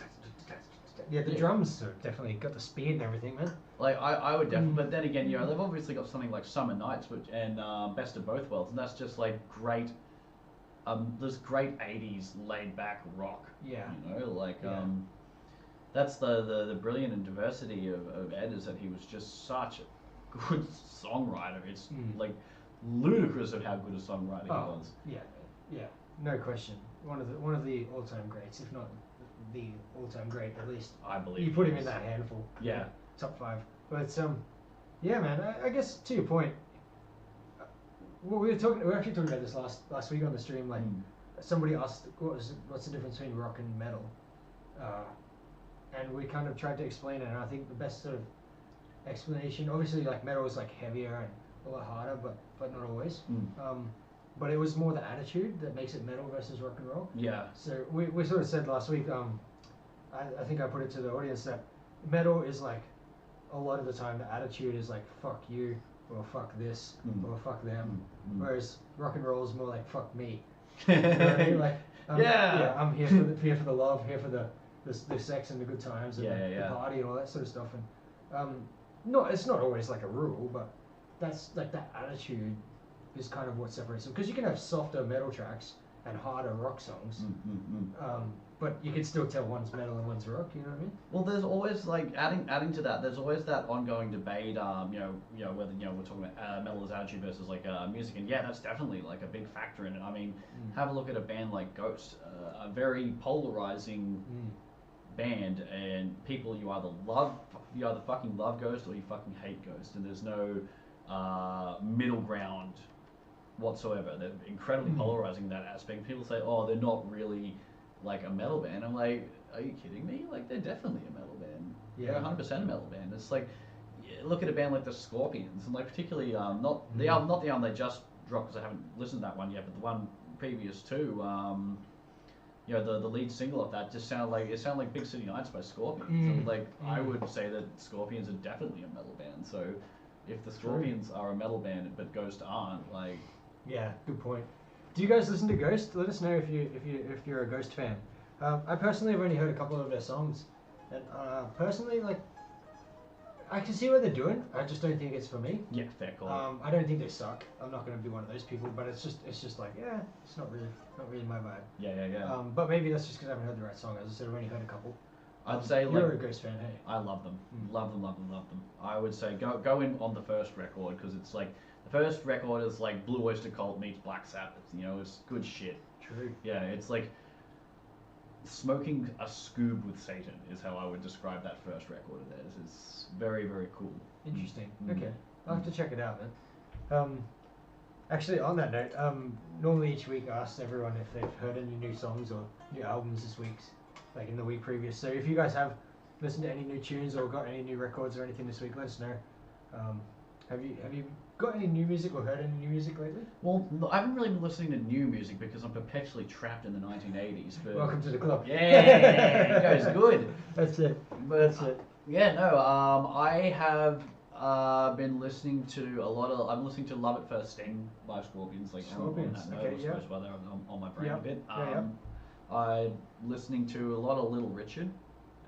Yeah, the drums have definitely got the speed and everything, man. Like, I would definitely, but then again, you know, they've obviously got something like Summer Nights and Best of Both Worlds, and that's just like great, this great 80s laid back rock. Yeah. You know, like, that's the brilliant and diversity of Ed, is that he was just such a good songwriter. It's like ludicrous of how good a songwriter he was. Yeah, no question. One of the all-time greats, if not the all-time great, at least. I believe you put him in that handful. Yeah. Top 5. But yeah, man. I guess to your point, well, we were actually talking about this last week on the stream. Like, somebody asked, what's the difference between rock and metal? And we kind of tried to explain it. And I think the best sort of explanation, obviously, like, metal is like heavier and a lot harder, but not always. But it was more the attitude that makes it metal versus rock and roll. Yeah. So we sort of said last week, I think I put it to the audience that metal is like, a lot of the time the attitude is like, fuck you, or fuck this, Mm. or fuck them. Mm. Whereas rock and roll is more like fuck me. You know what I mean? Like, I'm here for the love, here for the sex and the good times and the party and all that sort of stuff. And it's not always like a rule, but that's like that attitude is kind of what separates them. Because you can have softer metal tracks and harder rock songs, but you can still tell one's metal and one's rock. You know what I mean? Well, there's always like adding to that. There's always that ongoing debate. Whether we're talking about metal as attitude versus like music, and yeah, that's definitely like a big factor in it. I mean, have a look at a band like Ghost, a very polarizing band, and people you either fucking love Ghost or you fucking hate Ghost, and there's no middle ground whatsoever. They're incredibly polarizing in that aspect. People say, oh, they're not really like a metal band. I'm like, are you kidding me? Like, they're definitely a metal band. Yeah. They're 100% a metal band. It's like, look at a band like the Scorpions, and like particularly not the album they just dropped, because I haven't listened to that one yet, but the one previous to the lead single of that just sounded like Big City Nights by Scorpions. So, like, I would say that Scorpions are definitely a metal band. So if the Scorpions are a metal band but Ghost aren't, like, yeah, good point. Do you guys listen to Ghost? Let us know if you're a Ghost fan. I personally have only heard a couple of their songs, and personally, like, I can see what they're doing. I just don't think it's for me. Yeah, fair call. I don't think they suck. I'm not going to be one of those people, but it's just like, yeah, it's not really my vibe. Yeah. But maybe that's just because I haven't heard the right song. As I said, I've only heard a couple. I'd say you're like, a Ghost fan, hey? I love them, love them. I would say go in on the first record, because it's like the first record is like Blue Oyster Cult meets Black Sabbath. It's good shit. True. Yeah, it's like smoking a scoob with Satan is how I would describe that first record of theirs. It's very, very cool. Interesting. Okay, I'll have to check it out then. Actually, on that note, normally each week I ask everyone if they've heard any new songs or new albums this week, like in the week previous. So if you guys have listened to any new tunes or got any new records or anything this week, let us know. Have you got any new music or heard any new music lately? Well, I haven't really been listening to new music because I'm perpetually trapped in the 1980s. But welcome to the club. Yeah, it goes good. That's it. But yeah, no. I have been listening to I'm listening to "Love at First Sting" by Scorpions. Like Scorpions. On that note, Okay, yeah. Why they're on my brain a bit. Yeah. I'm listening to a lot of Little Richard.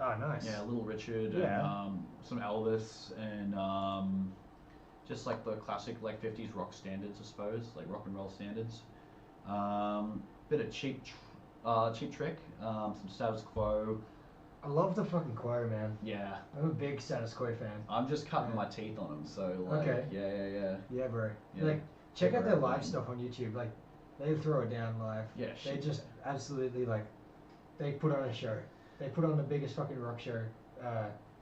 Oh, nice. Yeah, Little Richard and some Elvis and just like the classic like 50s rock standards, I suppose, like rock and roll standards. Bit of Cheap Trick, some Status Quo. I love the fucking Quo, man. Yeah. I'm a big Status Quo fan. I'm just cutting my teeth on them, so like, okay. Yeah, bro. Yeah. Like, check out their live stuff on YouTube. Like, they throw it down live. Yeah, They just absolutely, like, they put on a show. They put on the biggest fucking rock show,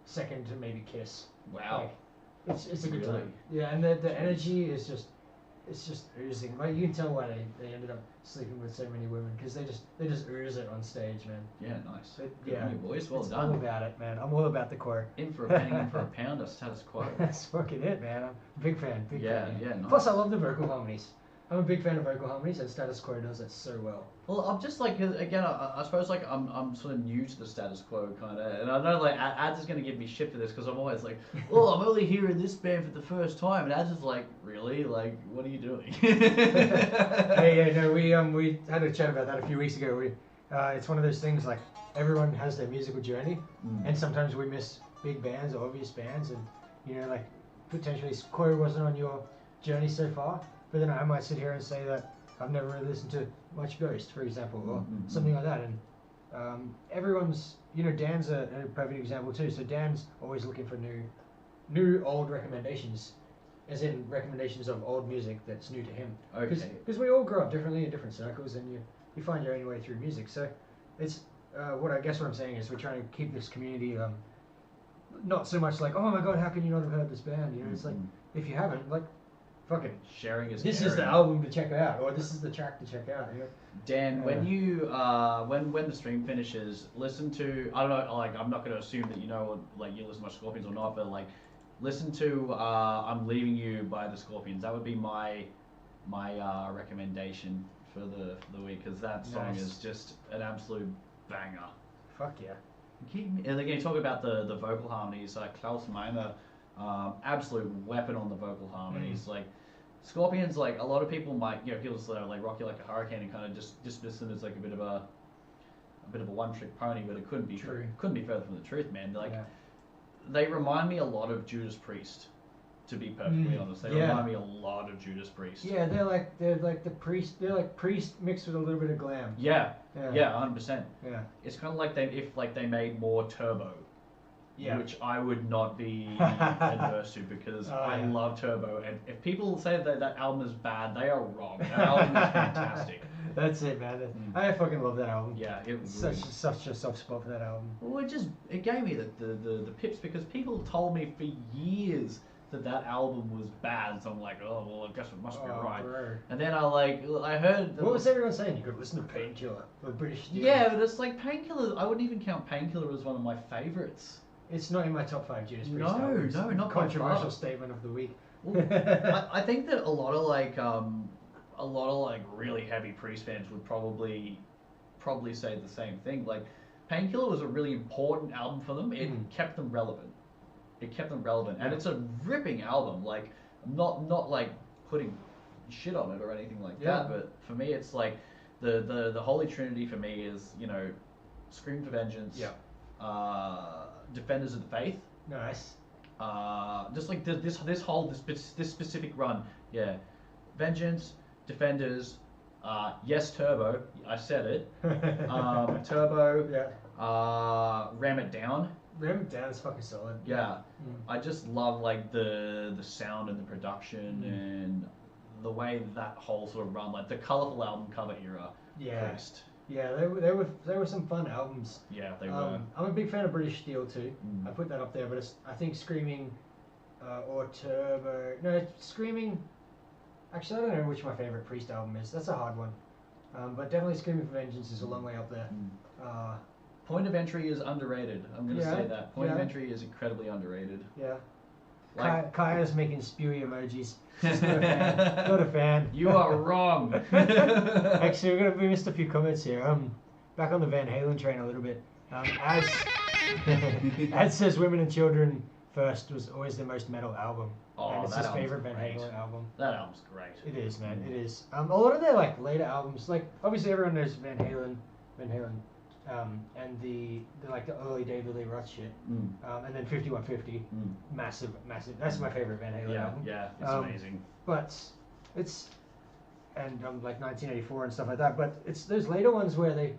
second to maybe Kiss. Wow. Like, it's a good Really? time. Yeah, and the energy is just, it's just oozing. Like, you can tell why they ended up sleeping with so many women, because they just ooze it on stage, man. Yeah, nice. But, Good on you, boys. Well it's done. all about it, man. I'm all about the Quo. In for a penny, in for a pound, a Status Quo. That's fucking it, man. I'm a big fan. Big fan. Yeah, nice. Plus, I love the vocal harmonies. I'm a big fan of vocal harmonies, and Status Quo does that so well. Well, I'm just like, again, I suppose like I'm sort of new to the Status Quo kind of, and I know like Ads is going to give me shit for this because I'm always like, oh, I'm only hearing this band for the first time, and Ads is like, really? Like, what are you doing? Hey, no, we had a chat about that a few weeks ago. It's one of those things like everyone has their musical journey, and sometimes we miss big bands or obvious bands, and like potentially Quo wasn't on your journey so far. But then I might sit here and say that I've never really listened to much Ghost, for example, or something like that. And everyone's, Dan's a perfect example too. So Dan's always looking for new old recommendations, as in recommendations of old music that's new to him. Okay. Because we all grow up differently in different circles, and you find your own way through music. So it's what I'm saying is we're trying to keep this community not so much like, oh my god, how can you not have heard this band? It's like, if you haven't, like, fucking sharing is this caring. is the album to check out, or this is the track to check out. Dan, when you when the stream finishes, listen to, I don't know, like, I'm not going to assume that like you listen to Scorpions or not, but like listen to I'm Leaving You by the Scorpions. That would be my recommendation for the week, because that song is just an absolute banger. Fuck yeah. And again, talk about the vocal harmonies. Klaus Meimer Absolute weapon on the vocal harmonies. Like Scorpions, like a lot of people might, people say like Rock You Like a Hurricane and kind of just dismiss them as like a bit of a one-trick pony, but it couldn't be True. Couldn't be further from the truth, man. Like Yeah. they remind me a lot of Judas Priest, to be perfectly honest. They remind me a lot of Judas Priest. Yeah, they're like the priest. They're like priest mixed with a little bit of glam. Yeah, Yeah. 100%. Yeah. It's kind of like if they made more Turbo. Yeah. Which I would not be adverse to because I love Turbo. And if people say that that album is bad, they are wrong. That album is fantastic. That's it, man. I fucking love that album. Yeah, it was such a soft spot for that album. Well, it gave me the pips because people told me for years that album was bad. So I'm like, oh well, I guess it must be right. Bro. And then I heard. What was everyone saying? You could listen to Painkiller, the British. Yeah, but it's like Painkiller. I wouldn't even count Painkiller as one of my favorites. It's not in my top 5 Judas Priest No, albums. not by Controversial far. statement of the week. Well, I think that a lot of really heavy Priest fans would probably say the same thing. Like Painkiller was a really important album for them. It kept them relevant. And it's a ripping album. Like not like putting shit on it or anything like that. But for me, it's like the Holy Trinity for me is Scream for Vengeance. Yeah. Defenders of the Faith. Nice. Just like this specific run. Yeah. Vengeance, Defenders, yes Turbo. I said it. Turbo. Yeah. Ram It Down. Ram It Down is fucking solid. Yeah. I just love like the sound and the production and the way that whole sort of run, like the colourful album cover era. Yeah. Priest. Yeah, they were some fun albums. Yeah, they were. I'm a big fan of British Steel too. I put that up there, but I think Screaming or Turbo. No, Screaming. Actually, I don't know which my favorite Priest album is. That's a hard one. But definitely Screaming for Vengeance is a long way up there. Point of Entry is underrated. I'm going to say that. Point of Entry is incredibly underrated. Yeah. Like, Kaya's making spewy emojis. She's not a fan. Not a fan. You are wrong. Actually, we missed a few comments here. Back on the Van Halen train a little bit. As says Women and Children First was always the most metal album. Oh, and it's that his favorite album's Van great. Halen album. That album's great. It is, man. It is. A lot of their like later albums, like obviously everyone knows Van Halen, and the like the early David Lee Roth shit, and then 5150, massive. That's my favorite Van Halen album. Yeah, it's amazing. But it's like 1984 and stuff like that. But it's those later ones where they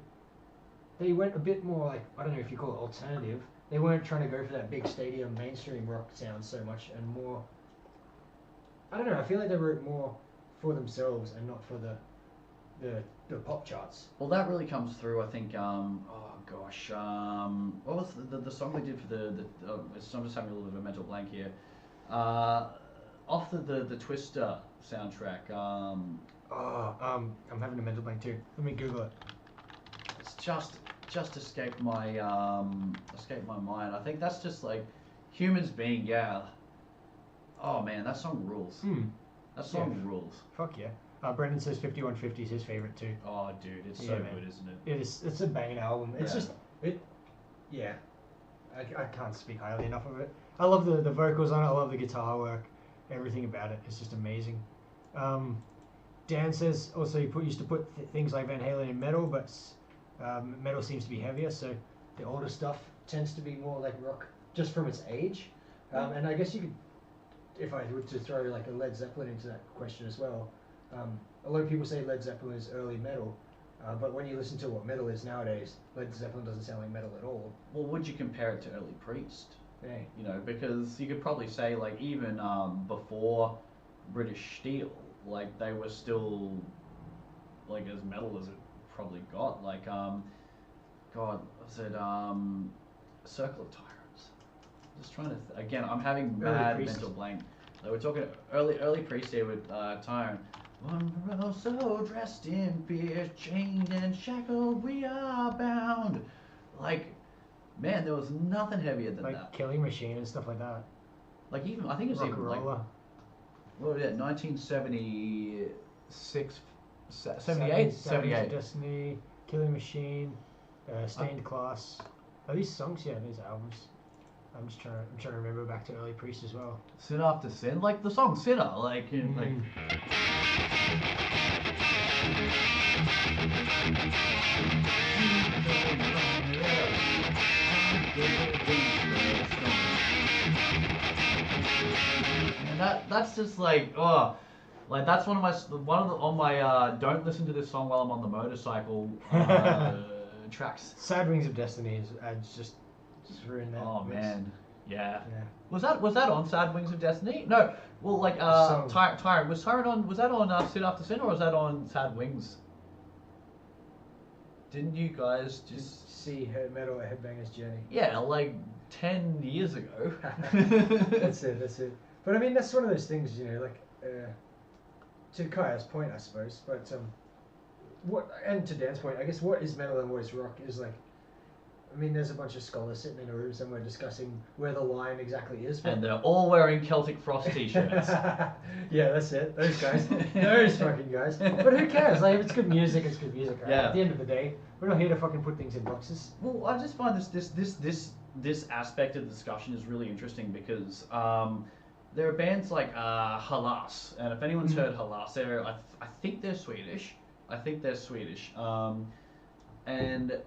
went a bit more like, I don't know if you call it alternative. They weren't trying to go for that big stadium mainstream rock sound so much, and more. I don't know. I feel like they wrote more for themselves and not for the pop charts. Well, that really comes through. I think. What was the song they did for the? I'm just having a little bit of a mental blank here. Off the Twister soundtrack. I'm having a mental blank too. Let me Google it. It's just escaped my mind. I think that's just like Humans Being. Yeah. Oh man, that song rules. That song rules. Fuck yeah. Brendan says 5150 is his favorite too. Oh dude, it's so good, isn't it? It is. It's a banging album. It's just it. Yeah. I can't speak highly enough of it. I love the vocals on it. I love the guitar work. Everything about it is just amazing. Dan says also he used to put things like Van Halen in metal, but metal seems to be heavier, so the older stuff tends to be more like rock, just from its age. And I guess you could, if I were to throw like a Led Zeppelin into that question as well, a lot of people say Led Zeppelin is early metal, but when you listen to what metal is nowadays, Led Zeppelin doesn't sound like metal at all. Well, would you compare it to early Priest? Yeah. You know, because you could probably say like even before British Steel, like they were still like as metal as it probably got. Like God, was it Circle of Tyrants? Just trying to again, I'm having mad mental blank. Like we're talking early Priest here with Tyrant. One row so dressed in fear, chained and shackled, we are bound. Like, man, there was nothing heavier than like that. Killing Machine and stuff like that. Like even I think it was even like what was it? 1976, 78, 78. Destiny, Killing Machine, Stained Class. Are these songs? Yeah, these albums. I'm trying to remember back to early Priest as well. Sin After Sin, like the song Sinner, like and that's just like like that's one of the on my don't listen to this song while I'm on the motorcycle tracks. Sad Wings of Destiny is just ruined that. Oh mix. man, yeah. Yeah. Was that on Sad Wings of Destiny? No. Well, like Tyrant was that on Sin After Sin or was that on Sad Wings? Didn't you guys just see her metal at Headbanger's Journey? Yeah, like 10 years ago. That's it. But I mean, that's one of those things, you know, like to Kaya's point, I suppose. But and to Dan's point, I guess what is metal and what is rock is like. I mean, there's a bunch of scholars sitting in a room somewhere discussing where the line exactly is. But... And they're all wearing Celtic Frost t-shirts. Yeah, that's it. Those guys. Those fucking guys. But who cares? Like, if it's good music, it's good music, right? Yeah. At the end of the day, we're not here to fucking put things in boxes. Well, I just find this aspect of the discussion is really interesting because there are bands like Halas, and if anyone's heard Halas, I think they're Swedish. And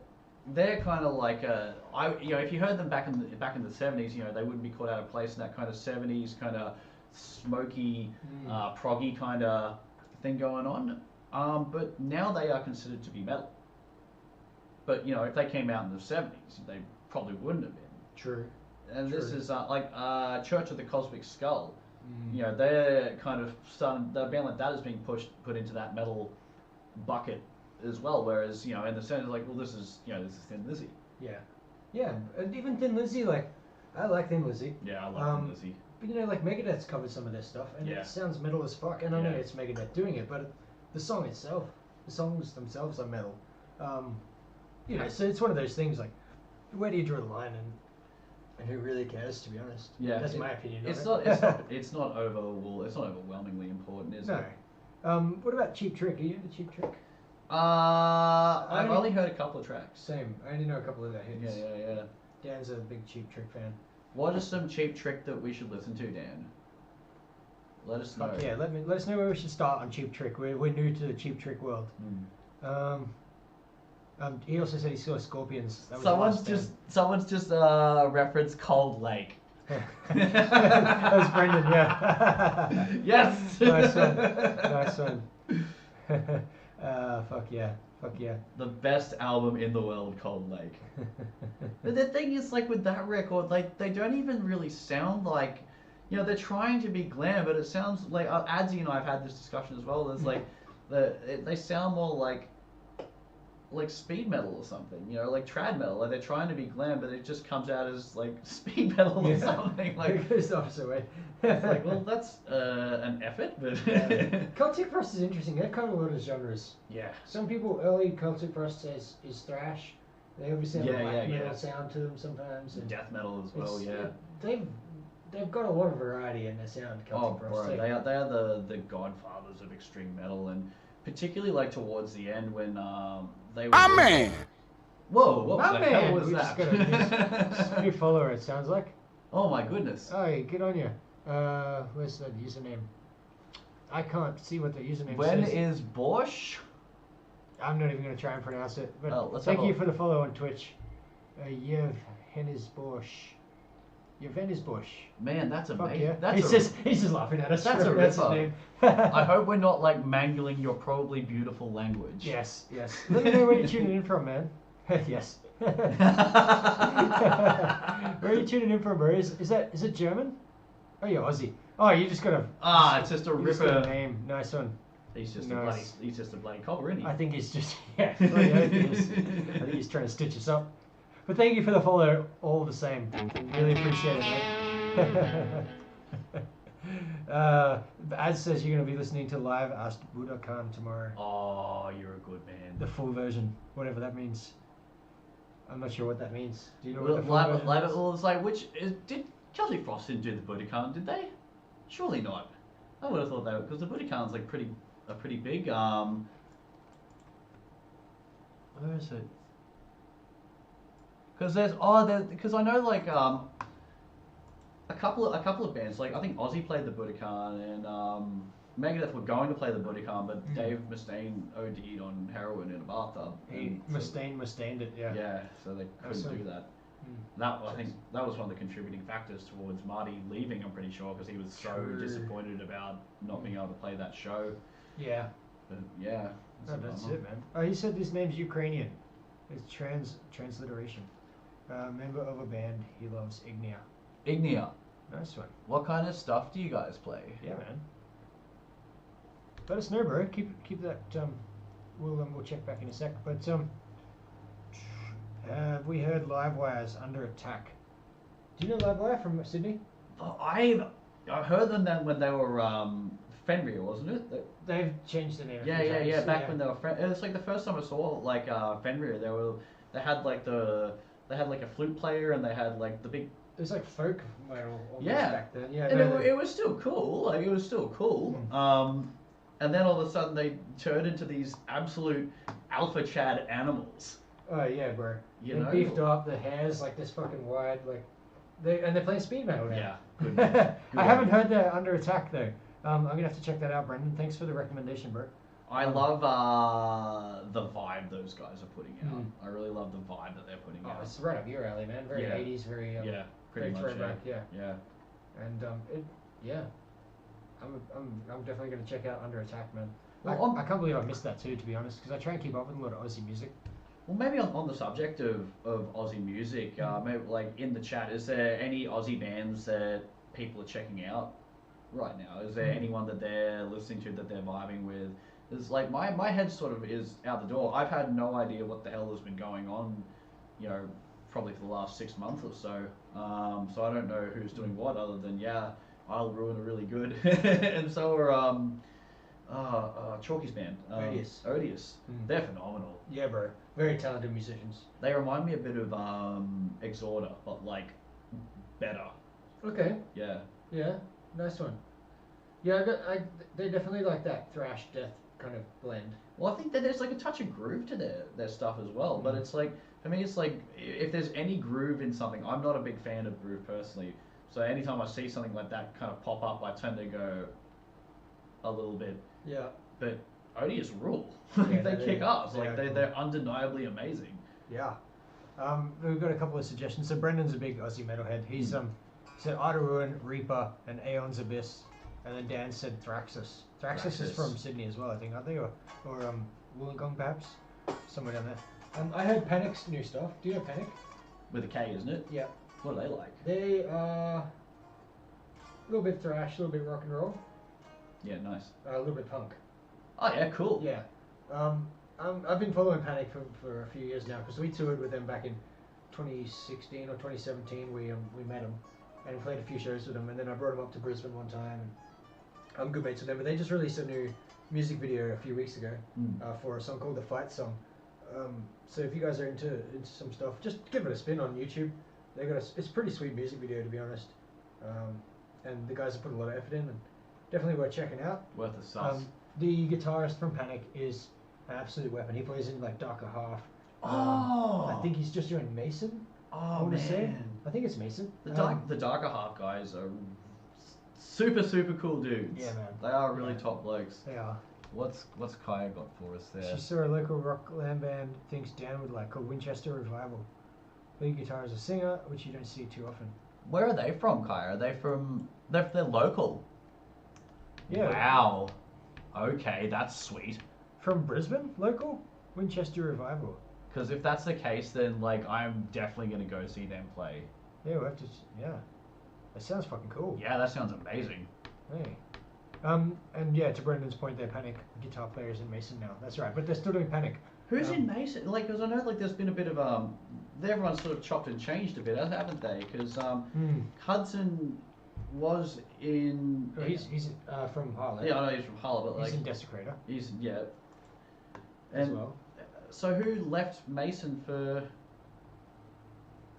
they're kind of like if you heard them back in the 70s, you know, they wouldn't be caught out of place in that kind of 70s kind of smoky, proggy kind of thing going on. But now they are considered to be metal. But you know, if they came out in the 70s, they probably wouldn't have been. True. And this is like Church of the Cosmic Skull. You know, they're kind of starting. The band like that is being put into that metal bucket as well, whereas, you know, in the sense like, well, this is Thin Lizzy. Yeah, and even Thin Lizzy, like, I like Thin Lizzy. Yeah, I like Thin Lizzy. But you know, like, Megadeth's covered some of their stuff, and it sounds metal as fuck, and I know it's Megadeth doing it, but the song itself, the songs themselves are metal. You know, so it's one of those things, like, where do you draw the line, and who really cares, to be honest? Yeah, that's my opinion. It's not overwhelmingly important, is it? No. What about Cheap Trick? Are you into Cheap Trick? I've only heard a couple of tracks. Same. I only know a couple of their hits. Yeah. Dan's a big Cheap Trick fan. What is some Cheap Trick that we should listen to, Dan? Let us know. Yeah, let us know where we should start on Cheap Trick. We're new to the Cheap Trick world. He also said he saw Scorpions. That was someone's just referenced Cold Lake. That was Brendan, yeah. Yes. Nice one. Fuck yeah. The best album in the world, Cold Lake. But the thing is, like, with that record, like, they don't even really sound like, you know, they're trying to be glam, but it sounds like, Adzi and I have had this discussion as well, there's like, they sound more like speed metal or something, you know, like trad metal. Like, they're trying to be glam, but it just comes out as like speed metal or something. Like, it goes the opposite way. It's like, well, that's an effort, but Celtic Frost is interesting. They've covered a lot of genres. Yeah. Some people early Celtic Frost says is thrash. They obviously have a black metal sound to them sometimes. And death metal as well. Yeah. They've got a lot of variety in their sound. Celtic Frost. Bro, they are the godfathers of extreme metal, and particularly like towards the end when they were. My man. Whoa! What My the man. hell was We that? just got a new follower. It sounds like. Oh my goodness. Oh, good on you. Where's the username? I can't see what the username When says. is Bosch? I'm not even going to try and pronounce it. But let's thank have a you look. for the follow on Twitch. Yevhenis Bosch. Man, that's Fuck amazing. yeah. That's He's just laughing at us. That's a his ripper. name. I hope we're not like mangling your probably beautiful language. Yes. Let me know where you're tuning in from, man. Yes. Where are you tuning in from, bro? Is it German? Oh, you're Aussie. Oh, you just got a. It's just a you just got ripper. a name. Nice one. He's just Nice. a bloody copper, isn't he? I think he's just I think he's trying to stitch us up. But thank you for the follow, all the same. Really appreciate it, mate. Az says you're going to be listening to live Asked Budokan tomorrow. Oh, you're a good man. The full version, whatever that means. I'm not sure what that means. Do you know what the full live, version live, is? well, it's like, did Celtic Frost didn't do the Budokan, did they? Surely not. I would have thought they would, because the Budokan's like pretty big. Where is it? Because because I know like a couple of bands. Like I think Ozzy played the Budokan, and Megadeth were going to play the Budokan, but Dave Mustaine OD'd on heroin in a bathtub. He Mustained it, yeah. Yeah, so they couldn't do that. That I think that was one of the contributing factors towards Marty leaving. I'm pretty sure because he was so disappointed about not being able to play that show. Yeah. But yeah. That's it, man. Oh, he said his name's Ukrainian. It's transliteration. Member of a band he loves, Ignia. Ignia. Nice one. What kind of stuff do you guys play? Yeah, man. Let us know, bro. Keep that. We'll check back in a sec. But have we heard Livewires under attack? Do you know Livewire from Sydney? I heard them then when they were Fenrir, wasn't it? They've changed the name. Yeah. Back when they were it was like the first time I saw like Fenrir. They had like a flute player and they had like the big. It was like folk metal almost yeah. back then. Yeah. And it was still cool. Like it was still cool. And then all of a sudden they turned into these absolute alpha Chad animals. Oh yeah, bro. They beefed up. The hair's like this fucking wide. Like they're playing speed metal now. Yeah. Good I haven't heard that under attack though. I'm gonna have to check that out, Brendan. Thanks for the recommendation, bro. I love the vibe those guys are putting out. I really love the vibe that they're putting out. It's right up your alley, man. Very 80s, very pretty much. throwback. Yeah. And I'm definitely gonna check out Under Attack, man. Well, I can't believe I missed that too, to be honest, because I try and keep up with a lot of Aussie music. Well, maybe on the subject of Aussie music, maybe like in the chat, is there any Aussie bands that people are checking out right now? Is there anyone that they're listening to that they're vibing with? It's like my head sort of is out the door. I've had no idea what the hell has been going on, probably for the last 6 months or so. So I don't know who's doing what other than I'll Ruin are really good, and so are Chalky's band, Odious. They're phenomenal. Yeah, bro. Very talented musicians. They remind me a bit of Exhorder, but like better. Okay. Yeah. Yeah. Nice one. Yeah, they definitely like that thrash death kind of blend. Well, I think that there's like a touch of groove to their stuff as well. But it's like, for me, it's like if there's any groove in something, I'm not a big fan of groove personally. So anytime I see something like that kind of pop up, I tend to go a little bit. Yeah. But Odious rule. Yeah, they kick ass. Like they're undeniably amazing. Yeah. We've got a couple of suggestions. So Brendan's a big Aussie metalhead. He's said Ida Ruin, Reaper, and Aeon's Abyss. And then Dan said Thraxus. Thraxus is from Sydney as well, I think, aren't they? Or Wollongong, perhaps? Somewhere down there. I heard Panic's new stuff. Do you know Panic? With a K, isn't it? Yeah. What are they like? They are a little bit thrash, a little bit rock and roll. Yeah, nice. A little bit punk. Oh, yeah, cool. Yeah. I've been following Panic for a few years now, because we toured with them back in 2016 or 2017. We met them and played a few shows with them, and then I brought them up to Brisbane one time. And I'm good mates with them, but they just released a new music video a few weeks ago for a song called The Fight Song. So if you guys are into some stuff, just give it a spin on YouTube. It's a pretty sweet music video, to be honest. And the guys have put a lot of effort in, and definitely worth checking out. Worth a sus. The guitarist from Panic is an absolute weapon. He plays in like Darker Half. I think he's just doing Mason. Oh man, I think it's Mason. The Darker Half guys are super cool dudes. Yeah, man. They are really top blokes. They are. What's Kaya got for us there? She saw a local rock land band thinks Dan would like called Winchester Revival. Lead guitar is a singer, which you don't see too often. Where are they from, Kaya? Are they from? They're local. Yeah. Wow. Okay, that's sweet. From Brisbane, local Winchester Revival. Because if that's the case, then like I'm definitely gonna go see them play. Yeah, we'll have to. Yeah, that sounds fucking cool. Yeah, that sounds amazing. Hey. And yeah, to Brendan's point, they're Panic guitar players in Mason now. That's right, but they're still doing Panic. Who's in Mason? Like, because I know like there's been a bit of everyone's sort of chopped and changed a bit, haven't they? Because Hudson was in. Oh, he's from Harlow. Yeah, I know he's from Harlow, but like he's in Desecrator. He's as well. So who left Mason for?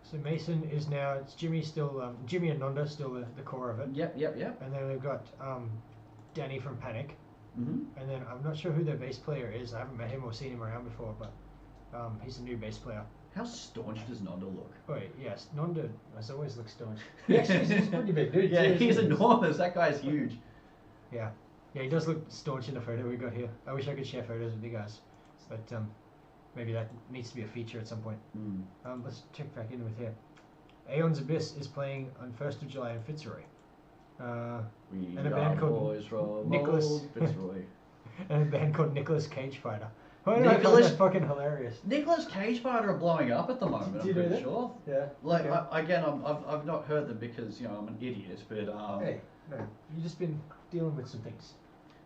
So Mason is now, it's Jimmy still, Jimmy and Nonda still the core of it. Yep. And then we've got Danny from Panic. Mm-hmm. And then I'm not sure who their bass player is. I haven't met him or seen him around before, but he's a new bass player. How staunch does Nonda look? Wait, yes, Nonda has always looked staunch. He actually he's a pretty big dude. Yeah, too, he's isn't he? enormous. That guy's huge. Yeah. Yeah, he does look staunch in the photo we got here. I wish I could share photos with you guys. But maybe that needs to be a feature at some point. Let's check back in with here. Aeon's Abyss is playing on 1st of July in Fitzroy. We And a are band called boys from Nicholas- old Fitzroy. And a band called Nicholas Cage Fighter. Oh, I find Nicholas- that fucking hilarious. Nicholas Cage Fighter are blowing up at the moment. Do you I'm know pretty that? sure. Yeah. Like okay. I've not heard them because I'm an idiot. But Hey, no, you've just been dealing with some things.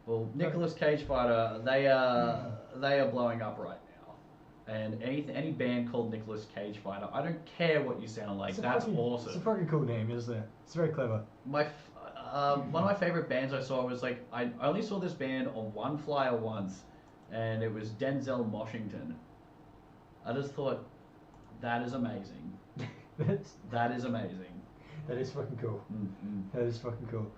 well, Nicholas Cage Fighter they are blowing up right now. And any band called Nicholas Cage Fighter, I don't care what you sound like. That's awesome. It's a fucking cool name, isn't it? It's very clever. One of my favorite bands I saw was like I only saw this band on one flyer once, and it was Denzel Washington. I just thought that is amazing. That is amazing. That is fucking cool. Mm-hmm. That is fucking cool.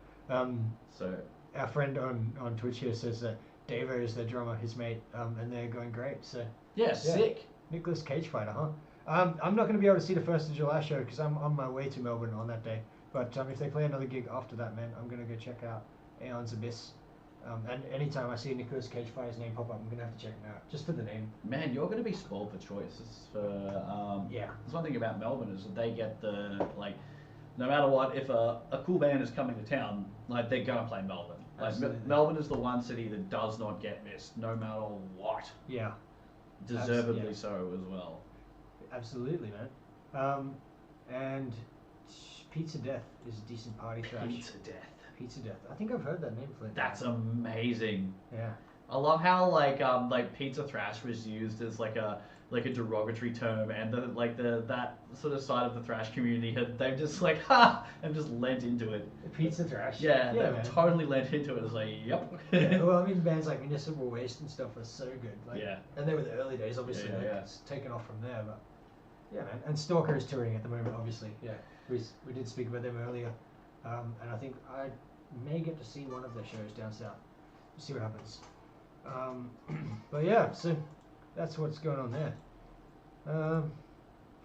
So Our friend on Twitch here says that Davo is their drummer, his mate, and they're going great. So yeah, sick. Nicholas Cage Fighter, huh? I'm not going to be able to see the 1st of July show because I'm on my way to Melbourne on that day. But if they play another gig after that, man, I'm going to go check out Aeon's Abyss. And anytime I see Nicholas Cage Fighter's name pop up, I'm going to have to check him out, just for the name. Man, you're going to be spoiled for choices. Yeah. There's one thing about Melbourne is that they get the like, no matter what, if a cool band is coming to town, like they're going to play Melbourne. Like Melbourne is the one city that does not get missed, no matter what. Yeah. Deservedly so as well. Absolutely, man. And Pizza Death is a decent party thrash. Pizza Death. Pizza Death. I think I've heard that name before. That's amazing. Yeah. I love how like pizza thrash was used as like a derogatory term, and that sort of side of the thrash community they've just like and just lent into it. Pizza thrash. Yeah, they've man. totally lent into it. It's like, yep. Yeah, well, I mean, bands like Municipal Waste and stuff are so good. Like, Yeah. And they were the early days, obviously. Yeah, like, yeah. It's taken off from there, but yeah, man. And Stalker is touring at the moment, obviously. Yeah, we did speak about them earlier, and I think I may get to see one of their shows down south. We'll see what happens. But yeah, so that's what's going on there.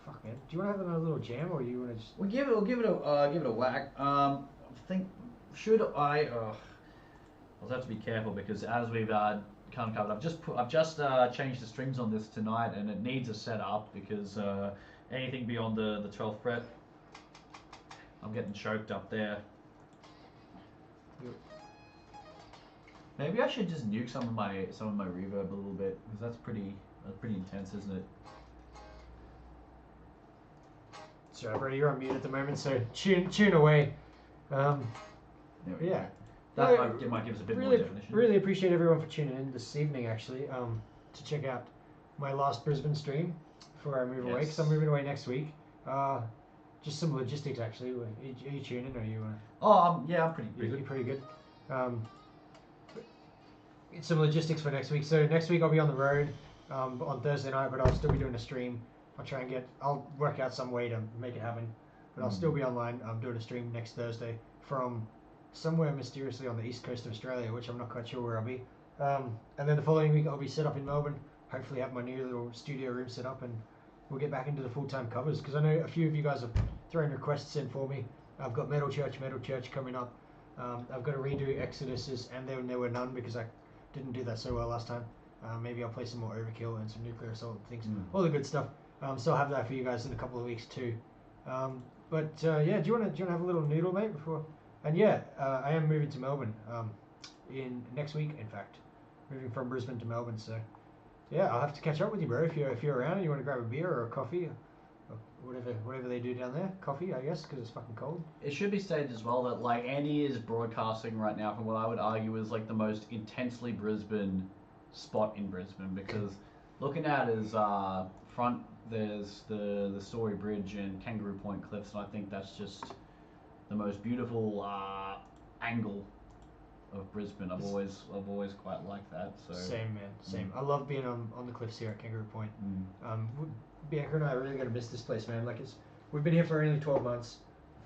Fuck, man. Do you want to have another little jam, or you want to just? We'll give it a whack. I think should I? I'll have to be careful because as we've kind of covered, I've just changed the strings on this tonight, and it needs a setup because anything beyond the 12th fret, I'm getting choked up there. Maybe I should just nuke some of my reverb a little bit because that's pretty intense, isn't it? Sorry, bro, you're on mute at the moment, so tune away. There we Yeah. go. That might give us a bit more definition. Really appreciate everyone for tuning in this evening, actually, to check out my last Brisbane stream before I move away, because I'm moving away next week. Just some logistics, actually. Are you tuning, or are you? Yeah, I'm pretty good. You're pretty good. Some logistics for next week. So next week I'll be on the road on Thursday night, but I'll still be doing a stream. I'll work out some way to make it happen, but I'll still be online. I'm doing a stream next Thursday from somewhere mysteriously on the east coast of Australia, which I'm not quite sure where I'll be. And then the following week I'll be set up in Melbourne. Hopefully have my new little studio room set up, and we'll get back into the full-time covers, because I know a few of you guys have thrown requests in for me. I've got Metal Church coming up. I've got to redo Exodus's And Then There Were None, because I didn't do that so well last time. Maybe I'll play some more Overkill and some Nuclear Assault things, all the good stuff. So I'll have that for you guys in a couple of weeks too. Yeah, do you want to have a little noodle, mate, before? And yeah, I am moving to Melbourne in next week, in fact, moving from Brisbane to Melbourne. So yeah, I'll have to catch up with you, bro. If you're around and you want to grab a beer or a coffee, or whatever they do down there, coffee, I guess, because it's fucking cold. It should be stated as well that like Andy is broadcasting right now from what I would argue is like the most intensely Brisbane spot in Brisbane, because looking at his front, there's the Story Bridge and Kangaroo Point Cliffs, and I think that's just the most beautiful angle of Brisbane. I've always quite liked that. So Same, man, same. I love being on the cliffs here at Kangaroo Point. Bianca and I are really gonna miss this place, man. Like we've been here for only 12 months.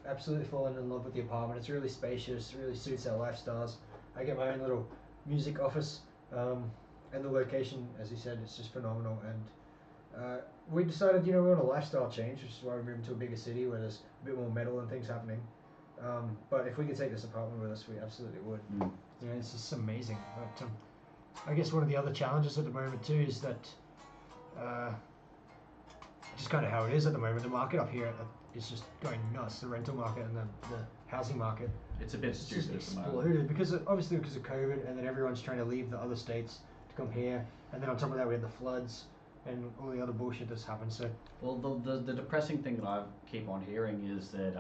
Absolutely fallen in love with the apartment. It's really spacious. Really suits our lifestyles. I get my own little music office, and the location, as you said, it's just phenomenal. And We decided, we want a lifestyle change, which is why we're moving to a bigger city where there's a bit more metal and things happening. But if we could take this apartment with us, we absolutely would. It's just amazing. But I guess one of the other challenges at the moment too is that just kind of how it is at the moment. The market up here is just going nuts. The rental market and the housing market. It's a bit stupid just at the moment. exploded because obviously because of COVID, and then everyone's trying to leave the other states to come here, and then on top of that we had the floods and all the other bullshit that's happened. So well, the depressing thing that I keep on hearing is that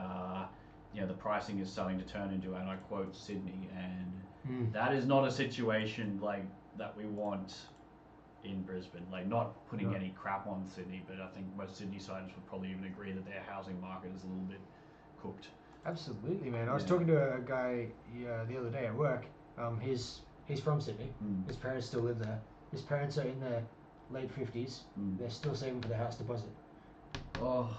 the pricing is starting to turn into, and I quote, Sydney, and that is not a situation like that we want in Brisbane. Like, not putting any crap on Sydney, but I think most Sydneysiders would probably even agree that their housing market is a little bit cooked. Absolutely, man. I was talking to a guy the other day at work. He's from Sydney. His parents still live there. His parents are in their late 50s. They're still saving for the house deposit. Oh.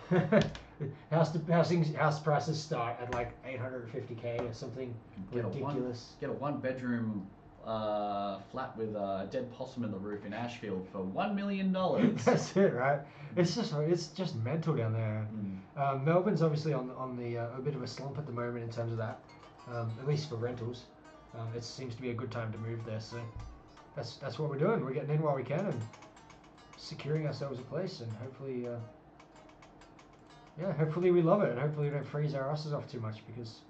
House prices start at like $850K or something ridiculous. Get a one-bedroom flat with a dead possum in the roof in Ashfield for $1 million. That's it, right? It's just mental down there. Melbourne's obviously on the a bit of a slump at the moment in terms of that, at least for rentals. It seems to be a good time to move there, so that's what we're doing. We're getting in while we can and securing ourselves a place, and hopefully, hopefully we love it, and hopefully we don't freeze our asses off too much because,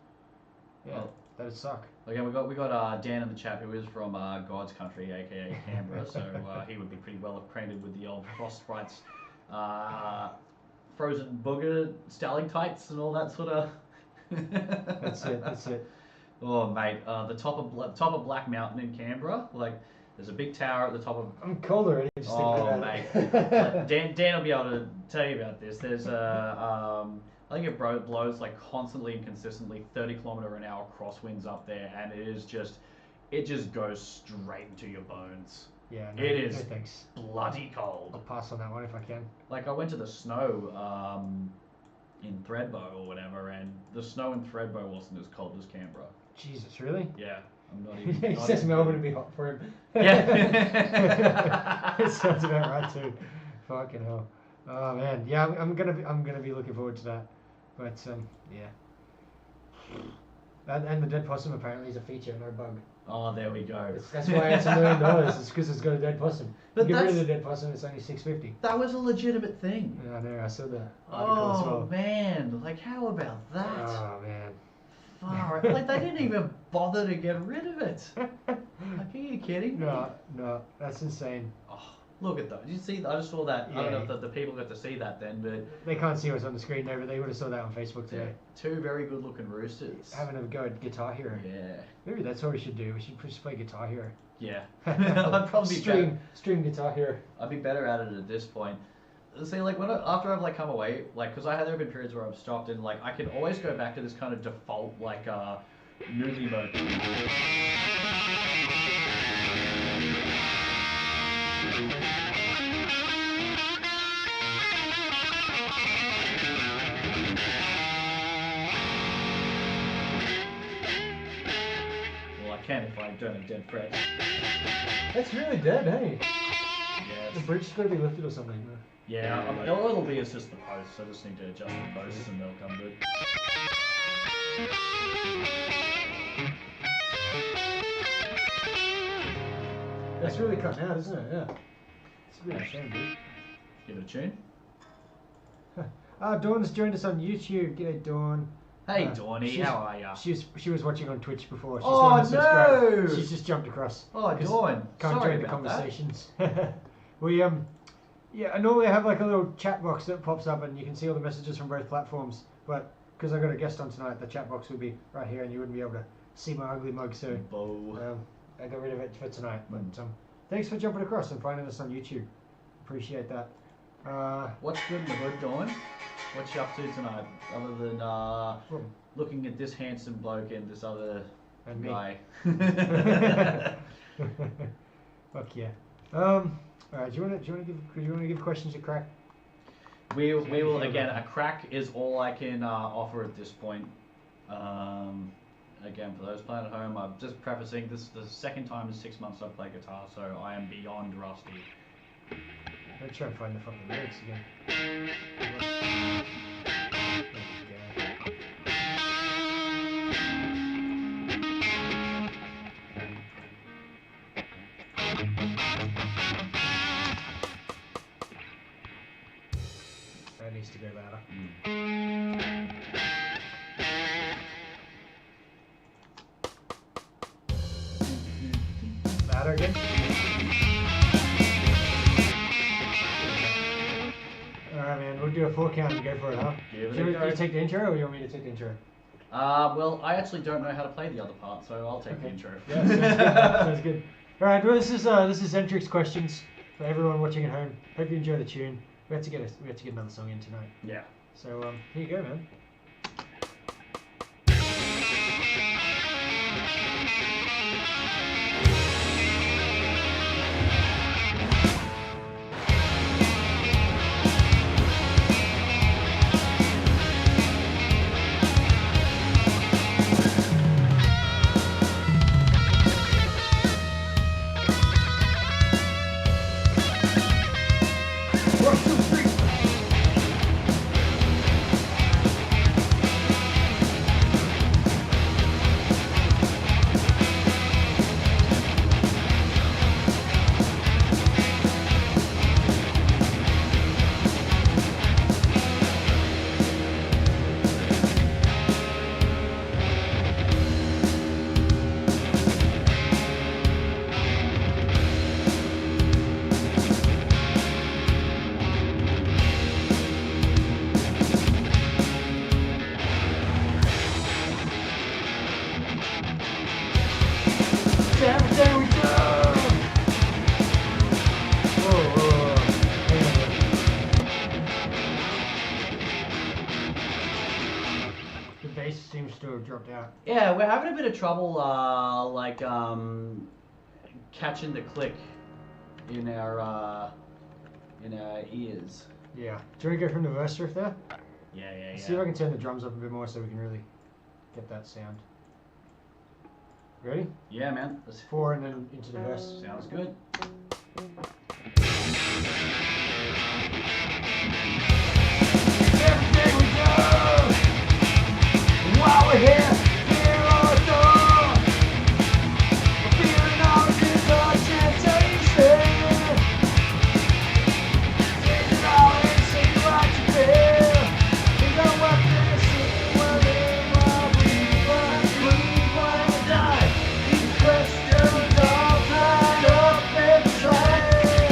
that'd suck. Again, we got Dan in the chat who is from God's country, aka Canberra, so he would be pretty well acquainted with the old frostbites, frozen booger, stalactites, and all that sort of. That's it. Oh mate, the top of Black Mountain in Canberra, like there's a big tower at the top of. I'm cold already. Just mate, like, Dan will be able to tell you about this. There's I think it blows like constantly and consistently 30km/h crosswinds up there, and it just goes straight into your bones. Yeah, it is bloody cold. I'll pass on that one if I can. Like I went to the snow in Thredbo or whatever, and the snow in Thredbo wasn't as cold as Canberra. Jesus, really? Yeah, I'm not even. He says Melbourne would be hot for him. Yeah. It sounds about right too. Fucking hell. Oh man, yeah, I'm gonna be looking forward to that. But yeah. And the dead possum apparently is a feature, no bug. Oh, there we go. That's why it's $1 million. It's because it's got a dead possum. But get rid of the dead possum, it's only $650. That was a legitimate thing. Yeah, I know. I saw the article as well. Oh man, like how about that? Oh man. Far out. Like they didn't even bother to get rid of it. Like, are you kidding me? No, that's insane. Oh, look at that. Did you see? I just saw that. Yeah. I don't know if the people got to see that then, but they can't see what's on the screen there, but they would have saw that on Facebook today. Two very good-looking roosters. Having a go at Guitar Hero. Yeah. Maybe that's what we should do. We should just play Guitar Hero. Yeah. I'd probably stream Guitar Hero. I'd be better at it at this point. See, like after I've like come away, like because there have been periods where I've stopped and like I can always go back to this kind of default like newly mode. Well, I can if I don't have dead fret. That's really dead, hey? Yeah. The bridge's got to be lifted or something. Yeah, all it'll be is just the posts. I just need to adjust the posts and they'll come good. That's really cutting out, isn't it? Yeah. It's a bit of a shame, dude. Give it a tune. Dawn's joined us on YouTube. G'day, Dawn. Hey, Dawny, how are ya? She was watching on Twitch before. She's no! She's just jumped across. Oh, Dawn. Can't Sorry join the about conversations. We I normally have like a little chat box that pops up and you can see all the messages from both platforms. But because I got a guest on tonight, the chat box would be right here and you wouldn't be able to see my ugly mug. So I got rid of it for tonight. But thanks for jumping across and finding us on YouTube. Appreciate that. What's good in the hood, Dawn? What you up to tonight, other than looking at this handsome bloke and this other guy? Fuck yeah. All right. Do you want to give questions a crack? We will again. A crack is all I can offer at this point. Again, for those playing at home, I'm just prefacing this is the second time in 6 months I've played guitar, so I am beyond rusty. Let's try and find the fucking lyrics again. That needs to go louder. Louder again. Alright, man, we'll do a 4 count and go for it, huh? Give it Do a you go. want to take the intro, or you want me to take the intro? Well, I actually don't know how to play the other part, so I'll take the intro. Yeah, sounds good. Sounds good. Alright, well, this is Zentrix questions for everyone watching at home. Hope you enjoy the tune. We have to get another song in tonight. Yeah. So here you go, man. There we go! Whoa. The bass seems to have dropped out. Yeah, we're having a bit of trouble, catching the click in our ears. Yeah. Do you want to go from the verse riff there? Yeah. See if I can turn the drums up a bit more so we can really get that sound. Ready? Yeah, man. Let's 4 and then into the verse. Sounds good. Every day we go, while we're here on the door, we're feeling all the good thoughts and tasting. Take it all and see what you feel. We don't want to see what we want to die. These questions all tied up inside.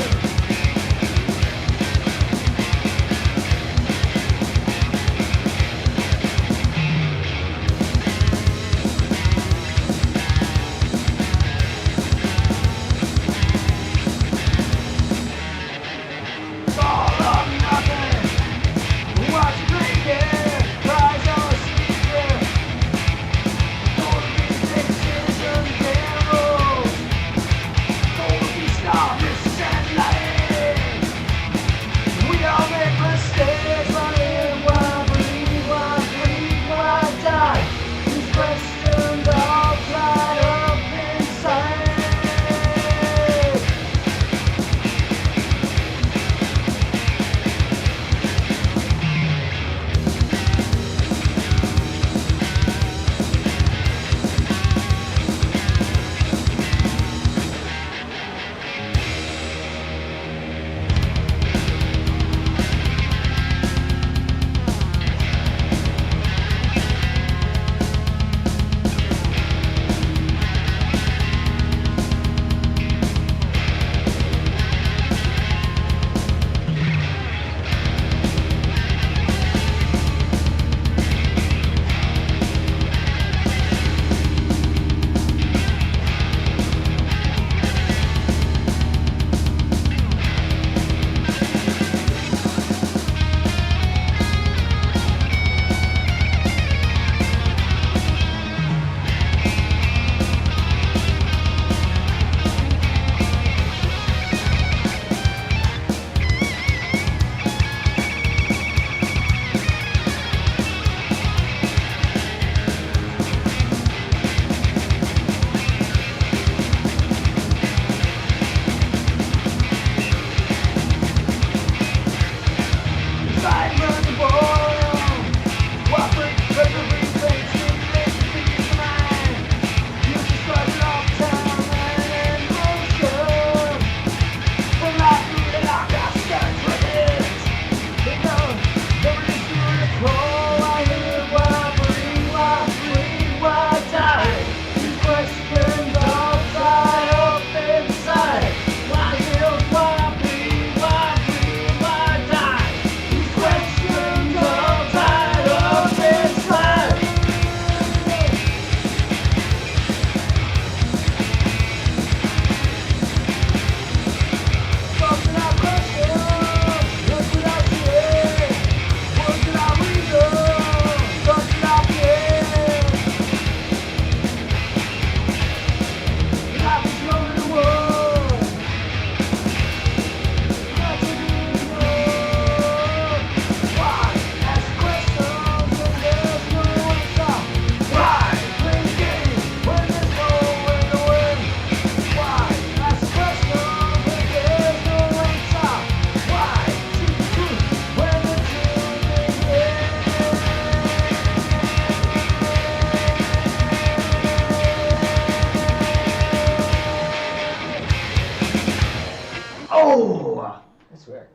swear.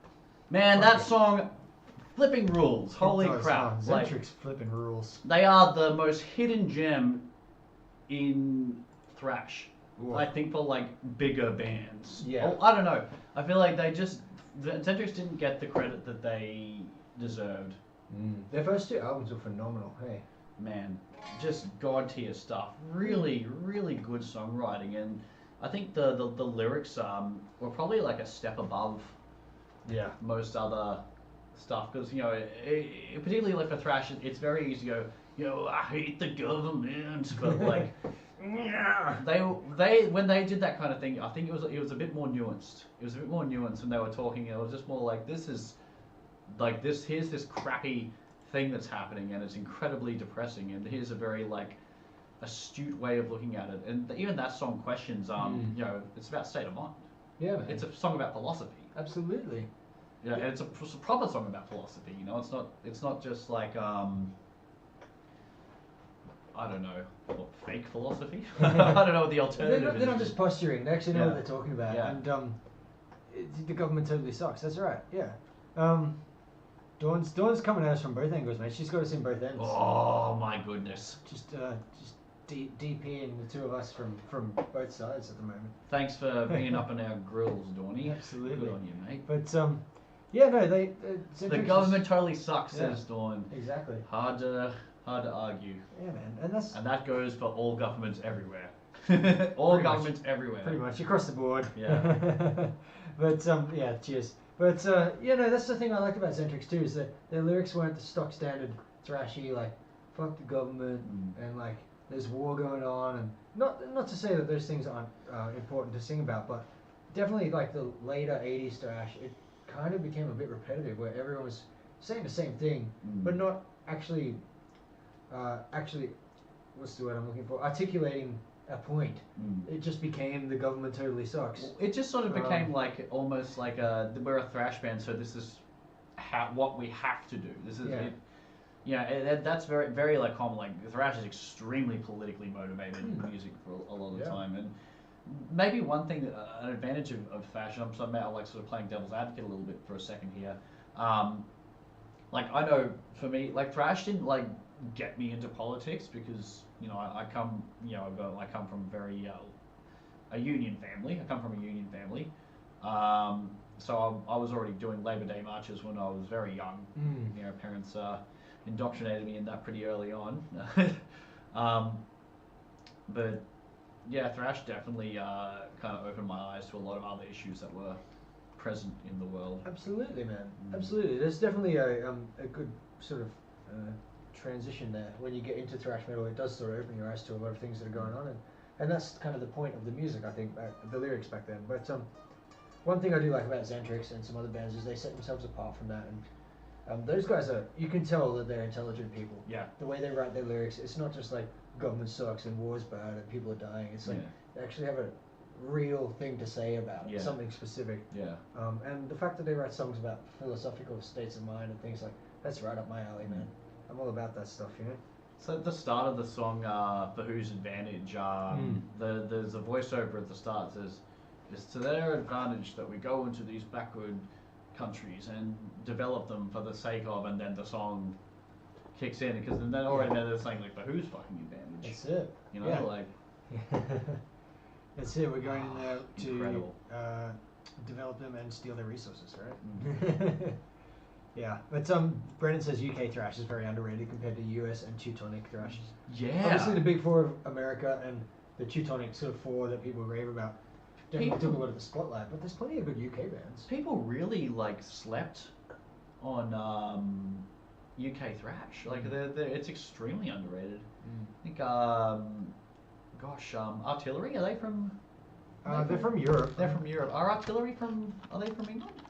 Man, Fuck that it. song flipping rules. Holy It does, crap. huh? Like, Zentrix flipping rules. they are the most hidden gem in thrash. Ooh. I think for like bigger bands. Yeah. Oh, I don't know. I feel like Zentrix didn't get the credit that they deserved. Their first 2 albums were phenomenal. Hey. Man, just god tier stuff. Really, really good songwriting, and I think the lyrics were probably like a step above Yeah. most other stuff, because you know, particularly like for thrash, it's very easy to go, you know, I hate the government, but like, they when they did that kind of thing, I think it was a bit more nuanced. It was a bit more nuanced when they were talking. It was just more like, this is like this. Here's this crappy thing that's happening, and it's incredibly depressing. And here's a very like astute way of looking at it. And even that song questions, you know, it's about state of mind. Yeah, man. It's a song about philosophy. Absolutely. Yeah, and it's a proper song about philosophy. You know, it's not just like I don't know, what, fake philosophy. I don't know what the alternative is. They're not just posturing. They actually know Yeah. what they're talking about. Yeah. And the government totally sucks. That's right. Yeah. Dawn's coming at us from both angles, mate. She's got us in both ends. Oh my goodness! Just DPing the 2 of us from both sides at the moment. Thanks for being up in our grills, Dawny. Absolutely. Good on you, mate. But yeah, no, they. The government totally sucks, says Dawn. Exactly. Hard to argue. Yeah, man, And that goes for all governments everywhere. All Pretty governments everywhere. pretty much across the board. Yeah. But yeah, cheers. But yeah, no, that's the thing I liked about Zentrix too, is that their lyrics weren't the stock standard thrashy like fuck the government and like there's war going on, and not to say that those things aren't important to sing about, but definitely like the later 80s thrash, it kind of became a bit repetitive where everyone was saying the same thing but not actually what's the word I'm looking for, articulating a point. It just became the government totally sucks. It just sort of became like almost like we're a thrash band, so this is what we have to do. This is it. Yeah, that's very very like common. Like thrash is extremely politically motivated music for a lot of the time, and maybe one thing, an advantage of thrash. I'm like sort of playing devil's advocate a little bit for a second here. Like I know for me, like thrash didn't like get me into politics because you know I come from very a union family. I come from a union family, so I was already doing Labor Day marches when I was very young. You know, parents indoctrinated me in that pretty early on. But yeah, thrash definitely kind of opened my eyes to a lot of other issues that were present in the world. Absolutely, man. Absolutely. There's definitely a good sort of transition there. When you get into thrash metal, it does sort of open your eyes to a lot of things that are going on, and that's kind of the point of the music, I think, the lyrics back then. But one thing I do like about Zentrix and some other bands is they set themselves apart from that, and those guys you can tell that they're intelligent people. Yeah. The way they write their lyrics, it's not just like government sucks and war's bad and people are dying. It's like they actually have a real thing to say about something specific. Yeah. And the fact that they write songs about philosophical states of mind and things like that's right up my alley, man. I'm all about that stuff, you know. So at the start of the song, For Whose Advantage, there's a voiceover at the start that says, "It's to their advantage that we go into these backward countries and develop them for the sake of," and then the song kicks in, because then already they're saying like, "For whose fucking advantage?" That's it. You know, like. That's it. We're going in there Incredible. to develop them and steal their resources, right? Yeah, but Brendan says UK thrash is very underrated compared to US and Teutonic thrash. Yeah. Obviously, the big four of America and the Teutonic sort of four that people rave about definitely took a lot of the spotlight. But there's plenty of good UK bands. People really like slept on UK thrash. Like it's extremely underrated. I think Artillery, are they from? They're from Europe. They're from Europe. Are they from England?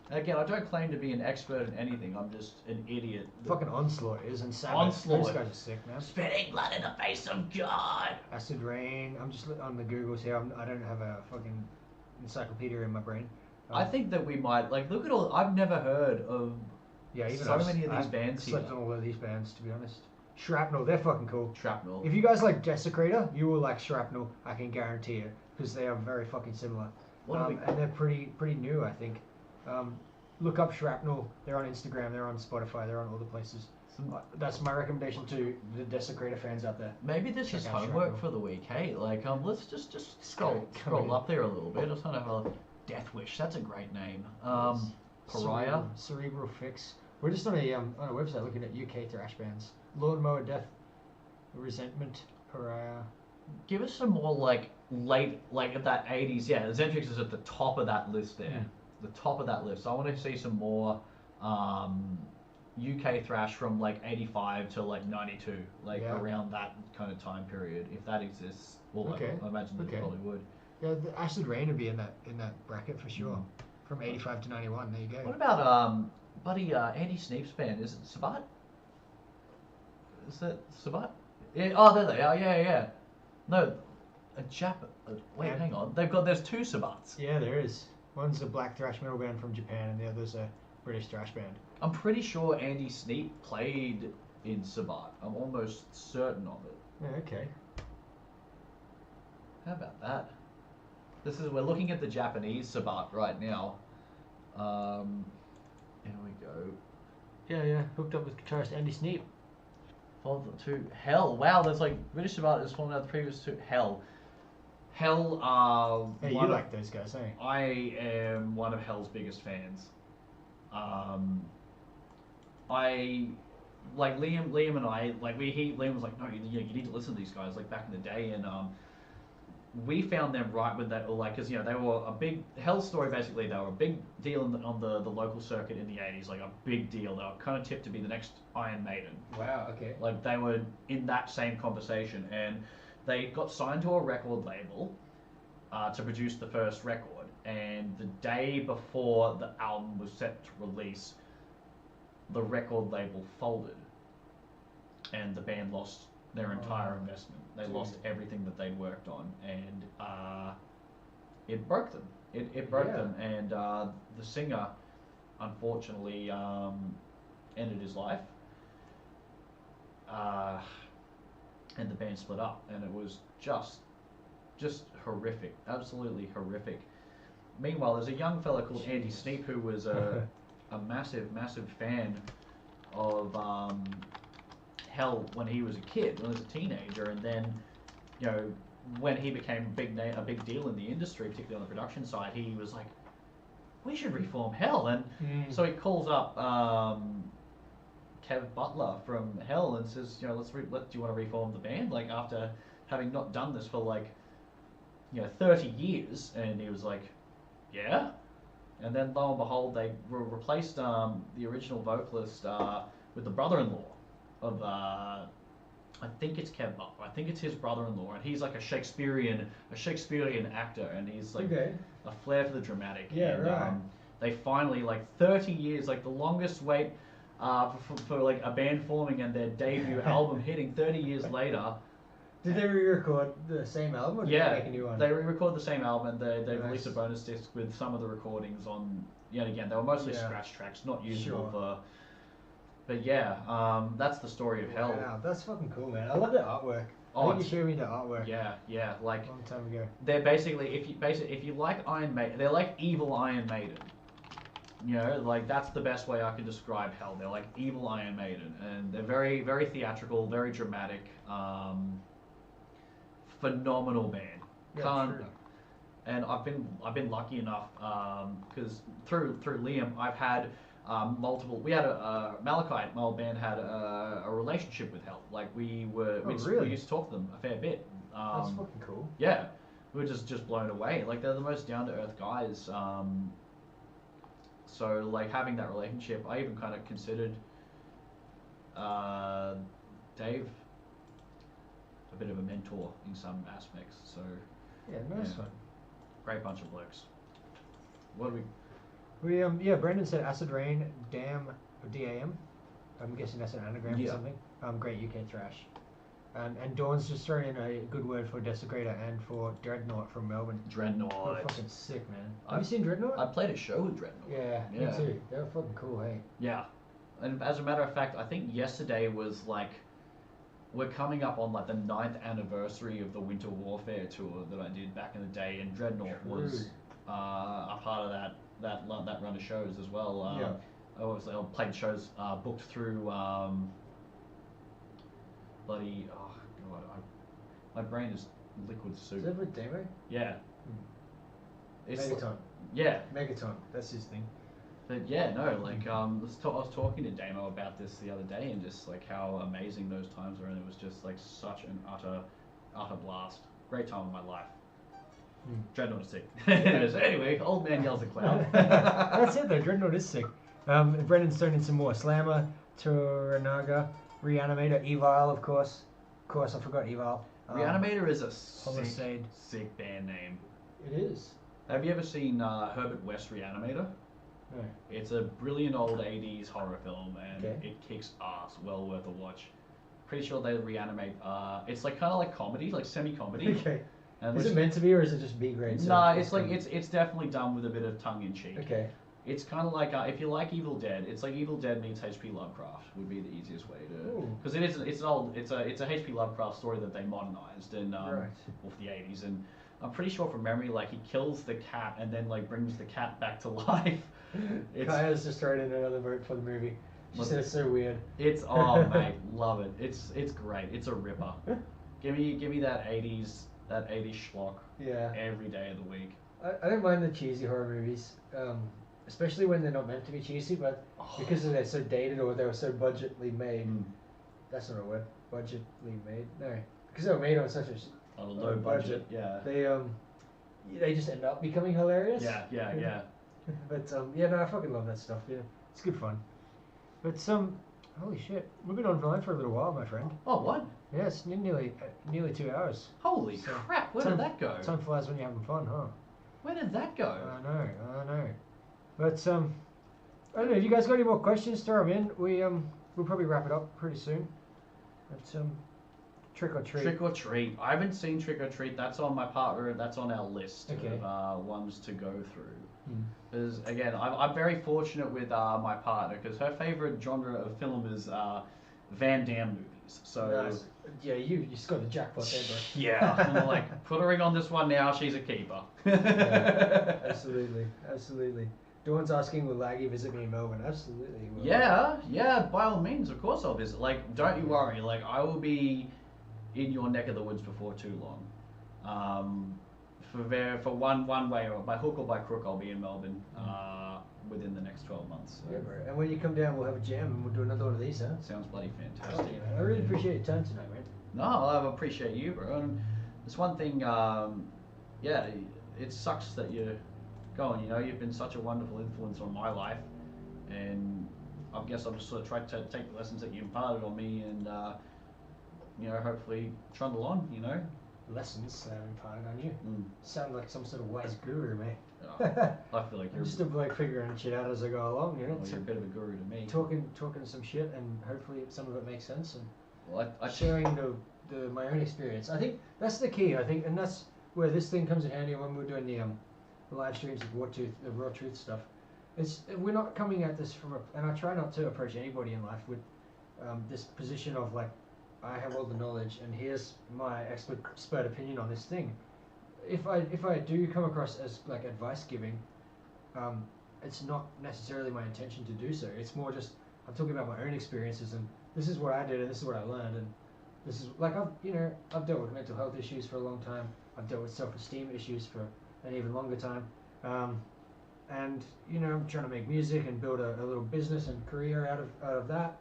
Again, I don't claim to be an expert in anything. I'm just an idiot. Fucking Onslaught is, and Sabbath. Onslaught. Those guys are sick, man. Spitting blood in the face of God. Acid Rain. I'm just on the Googles here. I don't have a fucking encyclopedia in my brain. I think that we might look at all. I've never heard of. Yeah, even so many of these bands here. I've slept on all of these bands, to be honest. Shrapnel, they're fucking cool. Shrapnel. If you guys like Desecrator, you will like Shrapnel. I can guarantee it, because they are very fucking similar. And they're pretty new, I think. Look up Shrapnel. They're on Instagram. They're on Spotify. They're on all the places. That's my recommendation to the Desecrator fans out there. Maybe this is Check out homework Shrapnel. for the week, hey? Like, let's just scroll in. up there a little bit. I just want to have a Death Wish. That's a great name. Pariah. Cerebral Fix. We're just on a website looking at UK thrash bands. Lawnmower Death, Resentment, Pariah. Give us some more like late, like at that 80s. Yeah, Zentrix is at the top of that list there. The top of that list. So I want to see some more UK thrash from like 85 to like 92, like around that kind of time period, if that exists. Well, I imagine that it probably would. Yeah, the Acid Rain would be in that bracket for sure. From 85 to 91. There you go. What about buddy Andy Sneap's band? Is it Sabat? Is that Sabat? Yeah. Oh, there they are. Yeah. No, a Jap. Wait, hang on. There's two Sabats. Yeah, there is. One's a black thrash metal band from Japan, and the other's a British thrash band. I'm pretty sure Andy Sneap played in Sabat. I'm almost certain of it. Yeah, okay. How about that? We're looking at the Japanese Sabat right now. Here we go. Yeah. Hooked up with guitarist Andy Sneap. Followed to Hell. Wow, there's like British Sabat is following out the previous two. Hell. Hey, you like those guys, eh? I am one of Hell's biggest fans. I like Liam and I like Liam was like, no, you need to listen to these guys like back in the day, and we found them right when they were like, because they were a big Hell's story. Basically, they were a big deal on the local circuit in the 80s, like a big deal. They were kind of tipped to be the next Iron Maiden. Wow. Okay. Like they were in that same conversation, and they got signed to a record label to produce the first record. And the day before the album was set to release, the record label folded, and the band lost their entire investment. They lost everything that they'd worked on, and it broke them. It broke them, and the singer, unfortunately, ended his life, and the band split up, and it was just horrific, absolutely horrific. Meanwhile, there's a young fella called Andy Sneap who was a massive fan of Hell when he was a kid, when he was a teenager, and then when he became a big deal in the industry, particularly on the production side, he was like, we should reform Hell, and so he calls up Kev Butler from Hell and says, do you want to reform the band, like after having not done this for like 30 years? And he was like, yeah. And then lo and behold, they replaced the original vocalist with the brother-in-law of I think it's Kev Butler. I think it's his brother-in-law, and he's like a Shakespearean actor, and he's like a flair for the dramatic. Yeah, and, right. They finally, like 30 years, like the longest wait for like a band forming and their debut album hitting 30 years later. Did they re-record the same album, or did they make a new one? They re-recorded the same album, and they released a bonus disc with some of the recordings on. Again, they were mostly scratch tracks, not usable for. But that's the story of Hell. Wow, that's fucking cool, man. I love the artwork. I think you showed me the artwork. Yeah, like a long time ago. They're basically if you like Iron Maiden, they're like evil Iron Maiden. Like that's the best way I can describe Hell. They're like evil Iron Maiden, and they're very, very theatrical, very dramatic. Phenomenal band. True. And I've been lucky enough because through Liam I've had multiple. We had a Malakyte, my old band had a relationship with Hell. Like we used to talk to them a fair bit. That's fucking cool. Yeah, we were just blown away. Like they're the most down to earth guys. So like having that relationship, I even kind of considered Dave a bit of a mentor in some aspects. So nice one. Great bunch of blokes. What do we Brendan said Acid Rain, Damn, DAM. I'm guessing that's an anagram or something. Great UK thrash. And Dawn's just throwing in a good word for Desecrator and for Dreadnought from Melbourne. Dreadnought. They're fucking sick, man. Have you seen Dreadnought? I played a show with Dreadnought. Yeah, me too. They were fucking cool, hey? Yeah. And as a matter of fact, I think yesterday was like, we're coming up on like the 9th anniversary of the Winter Warfare tour that I did back in the day, and Dreadnought was a part of that that run of shows as well. Yeah. I played shows booked through bloody oh god, my brain is liquid soup. Is that with Damo? Yeah. It's Megaton. Yeah. Megaton. That's his thing. But yeah, no, like I was talking to Damo about this the other day, and just like how amazing those times were, and it was just like such an utter blast. Great time of my life. Dreadnought is sick. Anyway, old man yells at cloud. That's it though. Dreadnought is sick. Brendan's thrown in some more. Slammer, Toranaga, Reanimator, Evil, of course. Of course, I forgot Evil. Reanimator is a Homicide. sick band name. It is. Have you ever seen Herbert West Reanimator? No. It's a brilliant old 80s horror film, and Okay. it kicks ass. Well worth a watch. Pretty sure they reanimate. It's like kind of like comedy, like semi-comedy. Okay. And Is it meant to be, or is it just B grade? No, it's like it's definitely done with a bit of tongue in cheek. Okay. It's kind of like if you like Evil Dead, it's like Evil Dead meets H.P. Lovecraft would be the easiest way to, because it's a H.P. Lovecraft story that they modernized in Right. of the 80s, and I'm pretty sure from memory like he kills the cat and then like brings the cat back to life. Kaya's just thrown in another vote for the movie. She said it's so weird. It's oh mate, love it. It's great. It's a ripper. Give me that 80s schlock. Yeah. Every day of the week. I don't mind the cheesy horror movies, especially when they're not meant to be cheesy, but because they're so dated or they were so budgetly made. That's not a word. Budgetly made? No, because they were made on such a low budget. Yeah. They just end up becoming hilarious. Yeah. But yeah, no, I fucking love that stuff. Yeah, it's good fun. But holy shit, we've been online for a little while, my friend. Oh, what? Yeah, it's nearly 2 hours. Holy crap! Where did that go? Time flies when you're having fun, huh? Where did that go? I know. But I don't know. If you guys got any more questions, throw them in. We'll probably wrap it up pretty soon. But trick or treat. Trick or treat. I haven't seen Trick or Treat. That's on my partner. That's on our list of ones to go through. Because again, I'm very fortunate with my partner because her favorite genre of film is Van Damme movies. So nice. Yeah, you just got the jackpot there, bro. Yeah, I'm like put her in on this one now. She's a keeper. Yeah, absolutely. Dawn's asking, will Laggy visit me in Melbourne? Absolutely. Will. Yeah. By all means, of course I'll visit. Like, don't you worry. Like, I will be in your neck of the woods before too long. For one way or by hook or by crook, I'll be in Melbourne within the next 12 months. So. Yeah, bro. And when you come down, we'll have a jam and we'll do another one of these, huh? Sounds bloody fantastic. Oh, yeah. I really appreciate your time tonight, man. No, I appreciate you, bro. And it's one thing. It sucks that you're going. You know, you've been such a wonderful influence on my life, and I guess I'm just sort of trying to take the lessons that you imparted on me, and hopefully trundle on. You know. Lessons that I've imparted on you. Sound like some sort of wise guru, mate. I feel like you're just a bloke figuring shit out as I go along, you know. Well, you're a bit of a guru to me. Talking some shit, and hopefully some of it makes sense, and I sharing my own experience. I think that's the key. And that's where this thing comes in handy when we're doing the live streams of Wartooth, the Raw Truth stuff. We're not coming at this and I try not to approach anybody in life with this position of like, I have all the knowledge and here's my expert opinion on this thing. If I do come across as like advice giving, it's not necessarily my intention to do so. It's more just I'm talking about my own experiences and this is what I did and this is what I learned and this is like I've dealt with mental health issues for a long time. I've dealt with self-esteem issues for an even longer time, and I'm trying to make music and build a little business and career out of that.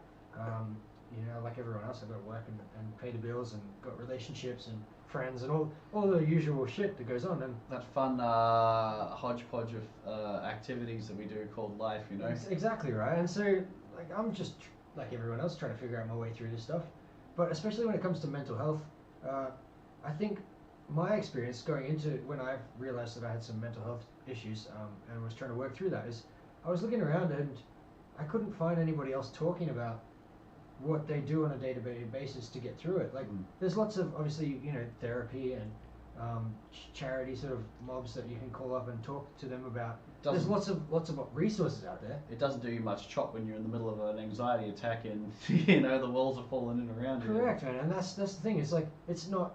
Like everyone else, I've got to work and pay the bills and got relationships and friends and all the usual shit that goes on. And that fun hodgepodge of activities that we do called life, you know. Exactly right. And so, like, I'm just like everyone else trying to figure out my way through this stuff. But especially when it comes to mental health, I think my experience going into when I realized that I had some mental health issues and was trying to work through that is I was looking around and I couldn't find anybody else talking about what they do on a day-to-day basis to get through it. Like, there's lots of, obviously, therapy and charity sort of mobs that you can call up and talk to them about. There's lots of resources out there. It doesn't do you much chop when you're in the middle of an anxiety attack and, the walls are falling in around you. Correct, man. And that's the thing. It's like, it's not,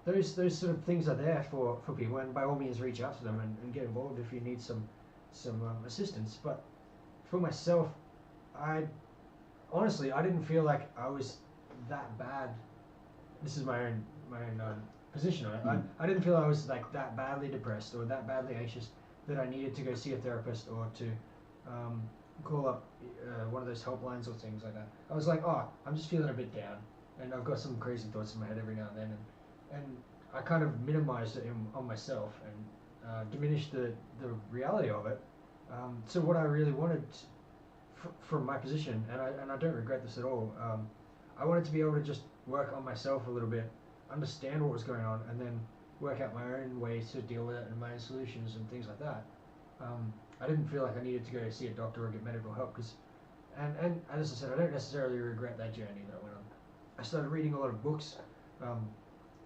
those sort of things are there for people, and by all means reach out to them and get involved if you need some some assistance. But for myself, honestly I didn't feel like I was that bad. This is my own position on it. I didn't feel I was like that badly depressed or that badly anxious that I needed to go see a therapist or to call up one of those helplines or things like that. I was like, oh, I'm just feeling a bit down, and I've got some crazy thoughts in my head every now and then, and I kind of minimized it on myself and diminished the reality of it. So what I really wanted from my position, and I don't regret this at all, I wanted to be able to just work on myself a little bit, understand what was going on, and then work out my own way to deal with it and my own solutions and things like that. I didn't feel like I needed to go see a doctor or get medical help because, and as I said, I don't necessarily regret that journey that I went on. I started reading a lot of books,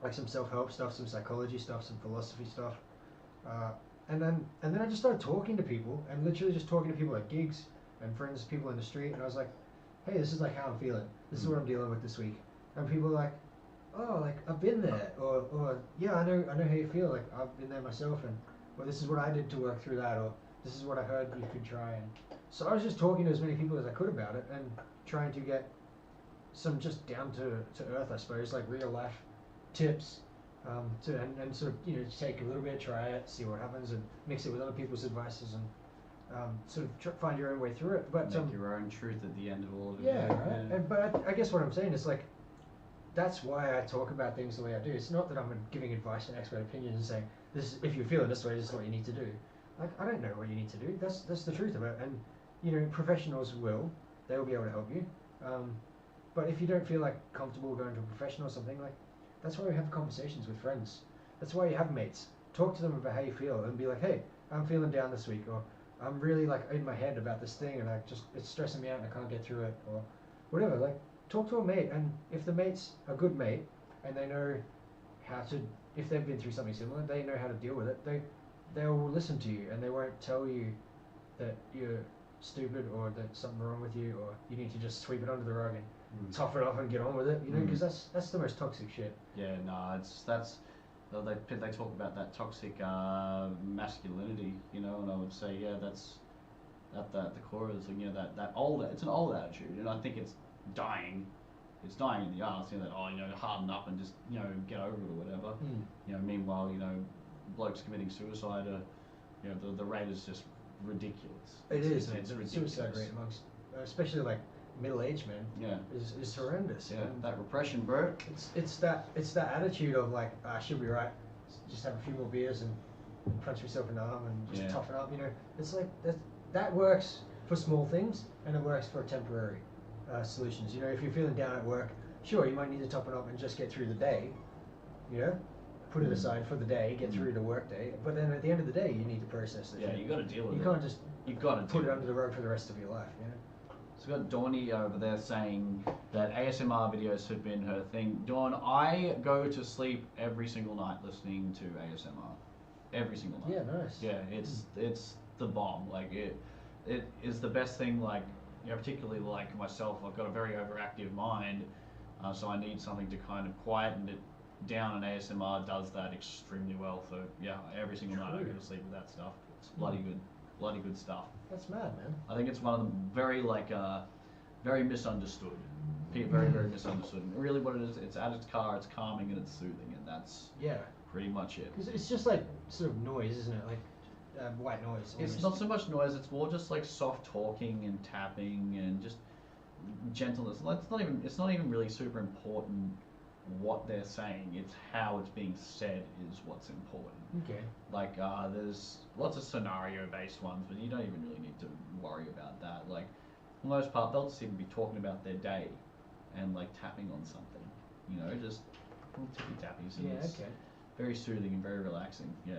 like some self-help stuff, some psychology stuff, some philosophy stuff, and then I just started talking to people, and literally just talking to people at gigs and friends, people in the street, and I was like, hey, this is like how I'm feeling. This is what I'm dealing with this week. And people are like, oh, like I've been there, or yeah, I know how you feel. Like I've been there myself, and well, this is what I did to work through that, or this is what I heard you could try. And so I was just talking to as many people as I could about it, and trying to get some just down to earth, I suppose, like real life tips, and sort of take a little bit, try it, see what happens, and mix it with other people's advices, and sort of find your own way through it. But make your own truth at the end of all of it. Yeah, right. Yeah. But I guess what I'm saying is like, that's why I talk about things the way I do. It's not that I'm giving advice and expert opinions and saying this is, if you're feeling this way, this is what you need to do. Like I don't know what you need to do. That's the truth of it. And professionals they will be able to help you. But if you don't feel like comfortable going to a professional or something, like that's why we have conversations with friends. That's why you have mates. Talk to them about how you feel and be like, hey, I'm feeling down this week, or I'm really like in my head about this thing and it's stressing me out and I can't get through it, or whatever. Like talk to a mate, and if the mate's a good mate and they know how to, if they've been through something similar, they know how to deal with it. They'll listen to you and they won't tell you that you're stupid or that something's wrong with you or you need to just sweep it under the rug and tough it up and get on with it. Because that's the most toxic shit. Yeah, no, they talk about that toxic masculinity, and I would say, yeah, that's at the core is that old, it's an old attitude, and I think it's dying in the arse, that harden up and just get over it or whatever. Meanwhile, blokes committing suicide are, the rate is just ridiculous. It's ridiculous. Suicide rate amongst especially like middle-aged men is horrendous. Yeah, that repression, bro. It's that attitude of like, I should be right, just have a few more beers and punch myself in the arm and just toughen up. It's like that works for small things and it works for temporary solutions. If you're feeling down at work, sure, you might need to toughen up and just get through the day. Put it aside for the day, get through the work day. But then at the end of the day, you need to process it. Yeah, you got to deal with it. You can't just put it under the rug for the rest of your life. So we've got Dawny over there saying that ASMR videos have been her thing. Dawn, I go to sleep every single night listening to ASMR. Every single night. Yeah, nice. Yeah, it's the bomb. Like it is the best thing. Like particularly like myself, I've got a very overactive mind, so I need something to kind of quieten it down, and ASMR does that extremely well. So yeah, every single night I go to sleep with that stuff. It's bloody good stuff. That's mad, man. I think it's one of the very misunderstood. Very, very misunderstood. And really what it is, it's at its car, it's calming and it's soothing, and that's pretty much it. Because it's just like sort of noise, isn't it? Like white noise. Almost. It's not so much noise, it's more just like soft talking and tapping and just gentleness. Like, it's not even really super important what they're saying, it's how it's being said is what's important. Okay. Like there's lots of scenario based ones, but you don't even really need to worry about that. Like for the most part, they'll just even be talking about their day and like tapping on something, just little tippy tappies. And it's very soothing and very relaxing. Yeah.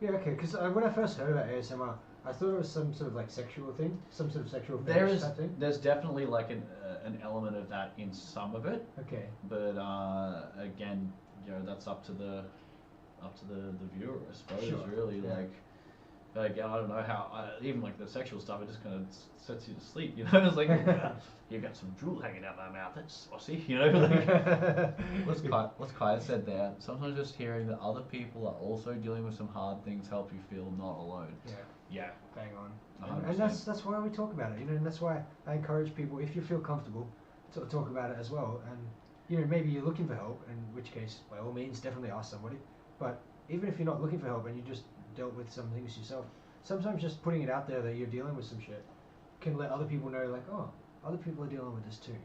Yeah, okay, because when I first heard about ASMR, I thought it was some sort of like sexual thing, some sort of sexual fetish type thing. There's definitely like an element of that in some of it. Okay. But again, that's up to the viewer, I suppose. Sure. Really, yeah. like, Like, I don't know how, even like the sexual stuff, it just kind of sets you to sleep, you know? It's like, you've got some drool hanging out my mouth, that's saucy, you know? Like, what's Kaya said there, sometimes just hearing that other people are also dealing with some hard things help you feel not alone. Yeah. Bang on. 100%. And that's why we talk about it, you know, and that's why I encourage people, if you feel comfortable, to talk about it as well. And, you know, maybe you're looking for help, in which case, by all means, definitely ask somebody. But even if you're not looking for help and you just dealt with some things yourself, sometimes just putting it out there that you're dealing with some shit can let other people know, like, oh, other people are dealing with this too.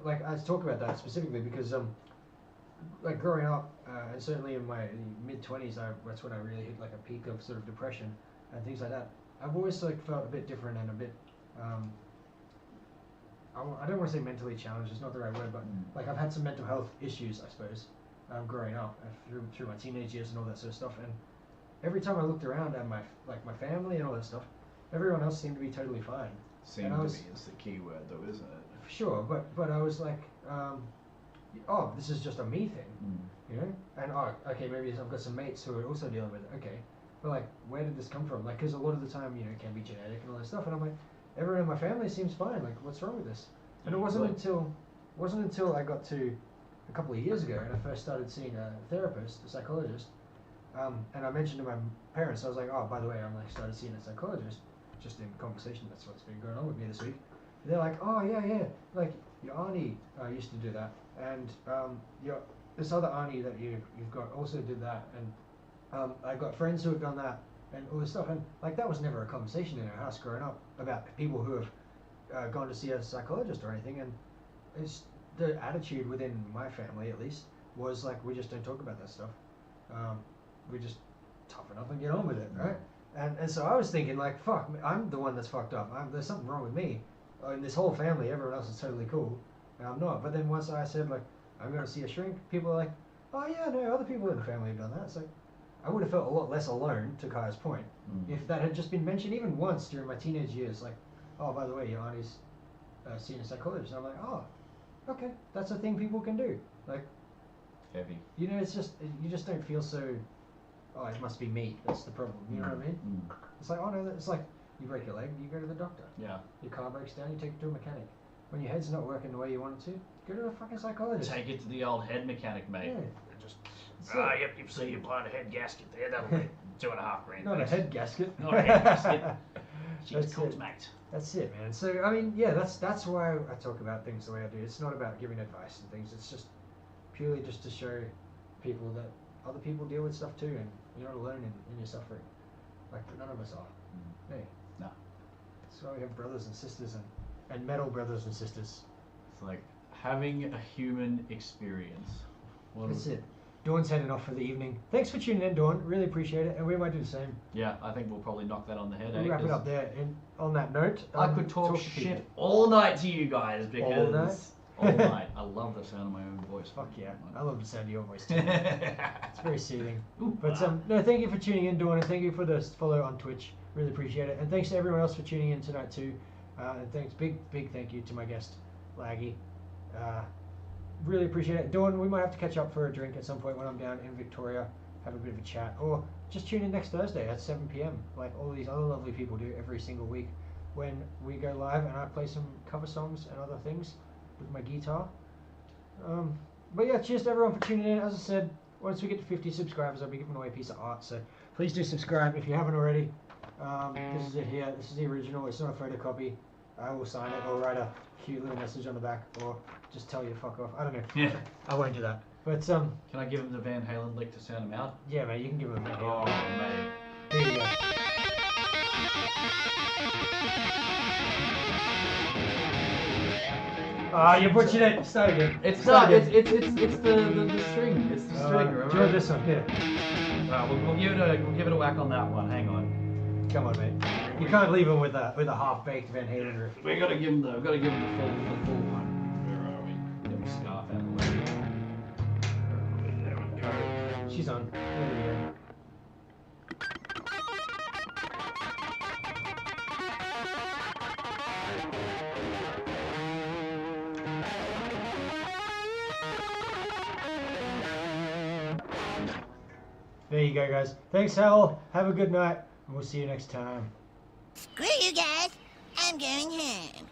Like, I talk about that specifically because, like, growing up, and certainly in my mid-20s, that's when I really hit, like, a peak of sort of depression and things like that. I've always, like, felt a bit different and a bit, I don't want to say mentally challenged, it's not the right word, but, like, I've had some mental health issues, I suppose, growing up, through my teenage years and all that sort of stuff. And every time I looked around at my family and all that stuff, everyone else seemed to be totally fine. Seemed to be is the key word, though, isn't it? Sure, but I was like, oh, this is just a me thing, you know? And okay, maybe I've got some mates who are also dealing with it. Okay, but like, where did this come from? Like, because a lot of the time, you know, it can be genetic and all that stuff. And I'm like, everyone in my family seems fine. Like, what's wrong with this? And it wasn't until I got to a couple of years ago and I first started seeing a therapist, a psychologist. And I mentioned to my parents, I was like, oh, by the way, I'm like started seeing a psychologist, just in conversation. That's what's been going on with me this week. And they're like, oh yeah, like your auntie used to do that, and this other auntie that you've got also did that, and I got friends who have done that, and all this stuff, and like that was never a conversation in our house growing up about people who have gone to see a psychologist or anything, and it's the attitude within my family at least was like, we just don't talk about that stuff. We just toughen up and get on with it, right? And so I was thinking, like, fuck, I'm the one that's fucked up. There's something wrong with me. In this whole family, everyone else is totally cool, and I'm not. But then once I said, like, I'm going to see a shrink, people are like, oh yeah, no, other people in the family have done that. It's like, I would have felt a lot less alone, to Kai's point, if that had just been mentioned even once during my teenage years. Like, oh, by the way, your auntie's seeing a psychologist. And I'm like, oh, okay, that's a thing people can do. Like, heavy. You know, it's just, you just don't feel so, oh, it must be me, that's the problem, you know what I mean? It's like, oh no, it's like, you break your leg, you go to the doctor. Yeah. Your car breaks down, you take it to a mechanic. When your head's not working the way you want it to, go to a fucking psychologist. Take it to the old head mechanic, mate. Yeah. Just, yep, you see, you're buying a head gasket there, that'll be $2.5 grand. Not a head gasket. Not a head gasket. She's That's cooked, it. mate. That's it, man. So, I mean, yeah, that's why I talk about things the way I do. It's not about giving advice and things, it's just purely just to show people that other people deal with stuff too, and you're not alone in your suffering. Like, none of us are. Hey. No. That's why we have brothers and sisters and metal brothers and sisters. It's like having a human experience. That's it. Dawn's heading off for the evening. Thanks for tuning in, Dawn. Really appreciate it, and we might do the same. Yeah, I think we'll probably knock that on the head. We'll wrap it up there. And on that note, I could talk shit all night to you guys because all night. I love the sound of my own voice. Fuck yeah, I love the sound of your voice too. It's very soothing. But no, thank you for tuning in, Dawn, and thank you for the follow on Twitch. Really appreciate it, and thanks to everyone else for tuning in tonight too. And thanks, big thank you to my guest, Laggy. Really appreciate it. Dawn, we might have to catch up for a drink at some point when I'm down in Victoria, have a bit of a chat, or just tune in next Thursday at 7 PM, like all these other lovely people do every single week, when we go live and I play some cover songs and other things with my guitar. But yeah, cheers to everyone for tuning in. As I said, once we get to 50 subscribers, I'll be giving away a piece of art, so please do subscribe if you haven't already. This is it here. This is the original. It's not a photocopy. I will sign it or write a cute little message on the back, or just tell you to fuck off. I don't know. Yeah. I won't do that. But can I give him the Van Halen lick to sound him out? Yeah, mate. You can give him a minute. Oh, mate. Here you go. Ah, you butchered it. Start again. It's not. It's the string. It's the string. Do you want this one? Here. We'll give it a whack on that one. Hang on. Come on, mate. You can't leave him with a half-baked Van Halen riff. We gotta give him the full one. Where are we? Get the scarf out of the way. There we go. She's on. There we go. There you go, guys. Thanks, Hal. Have a good night. And we'll see you next time. Screw you guys. I'm going home.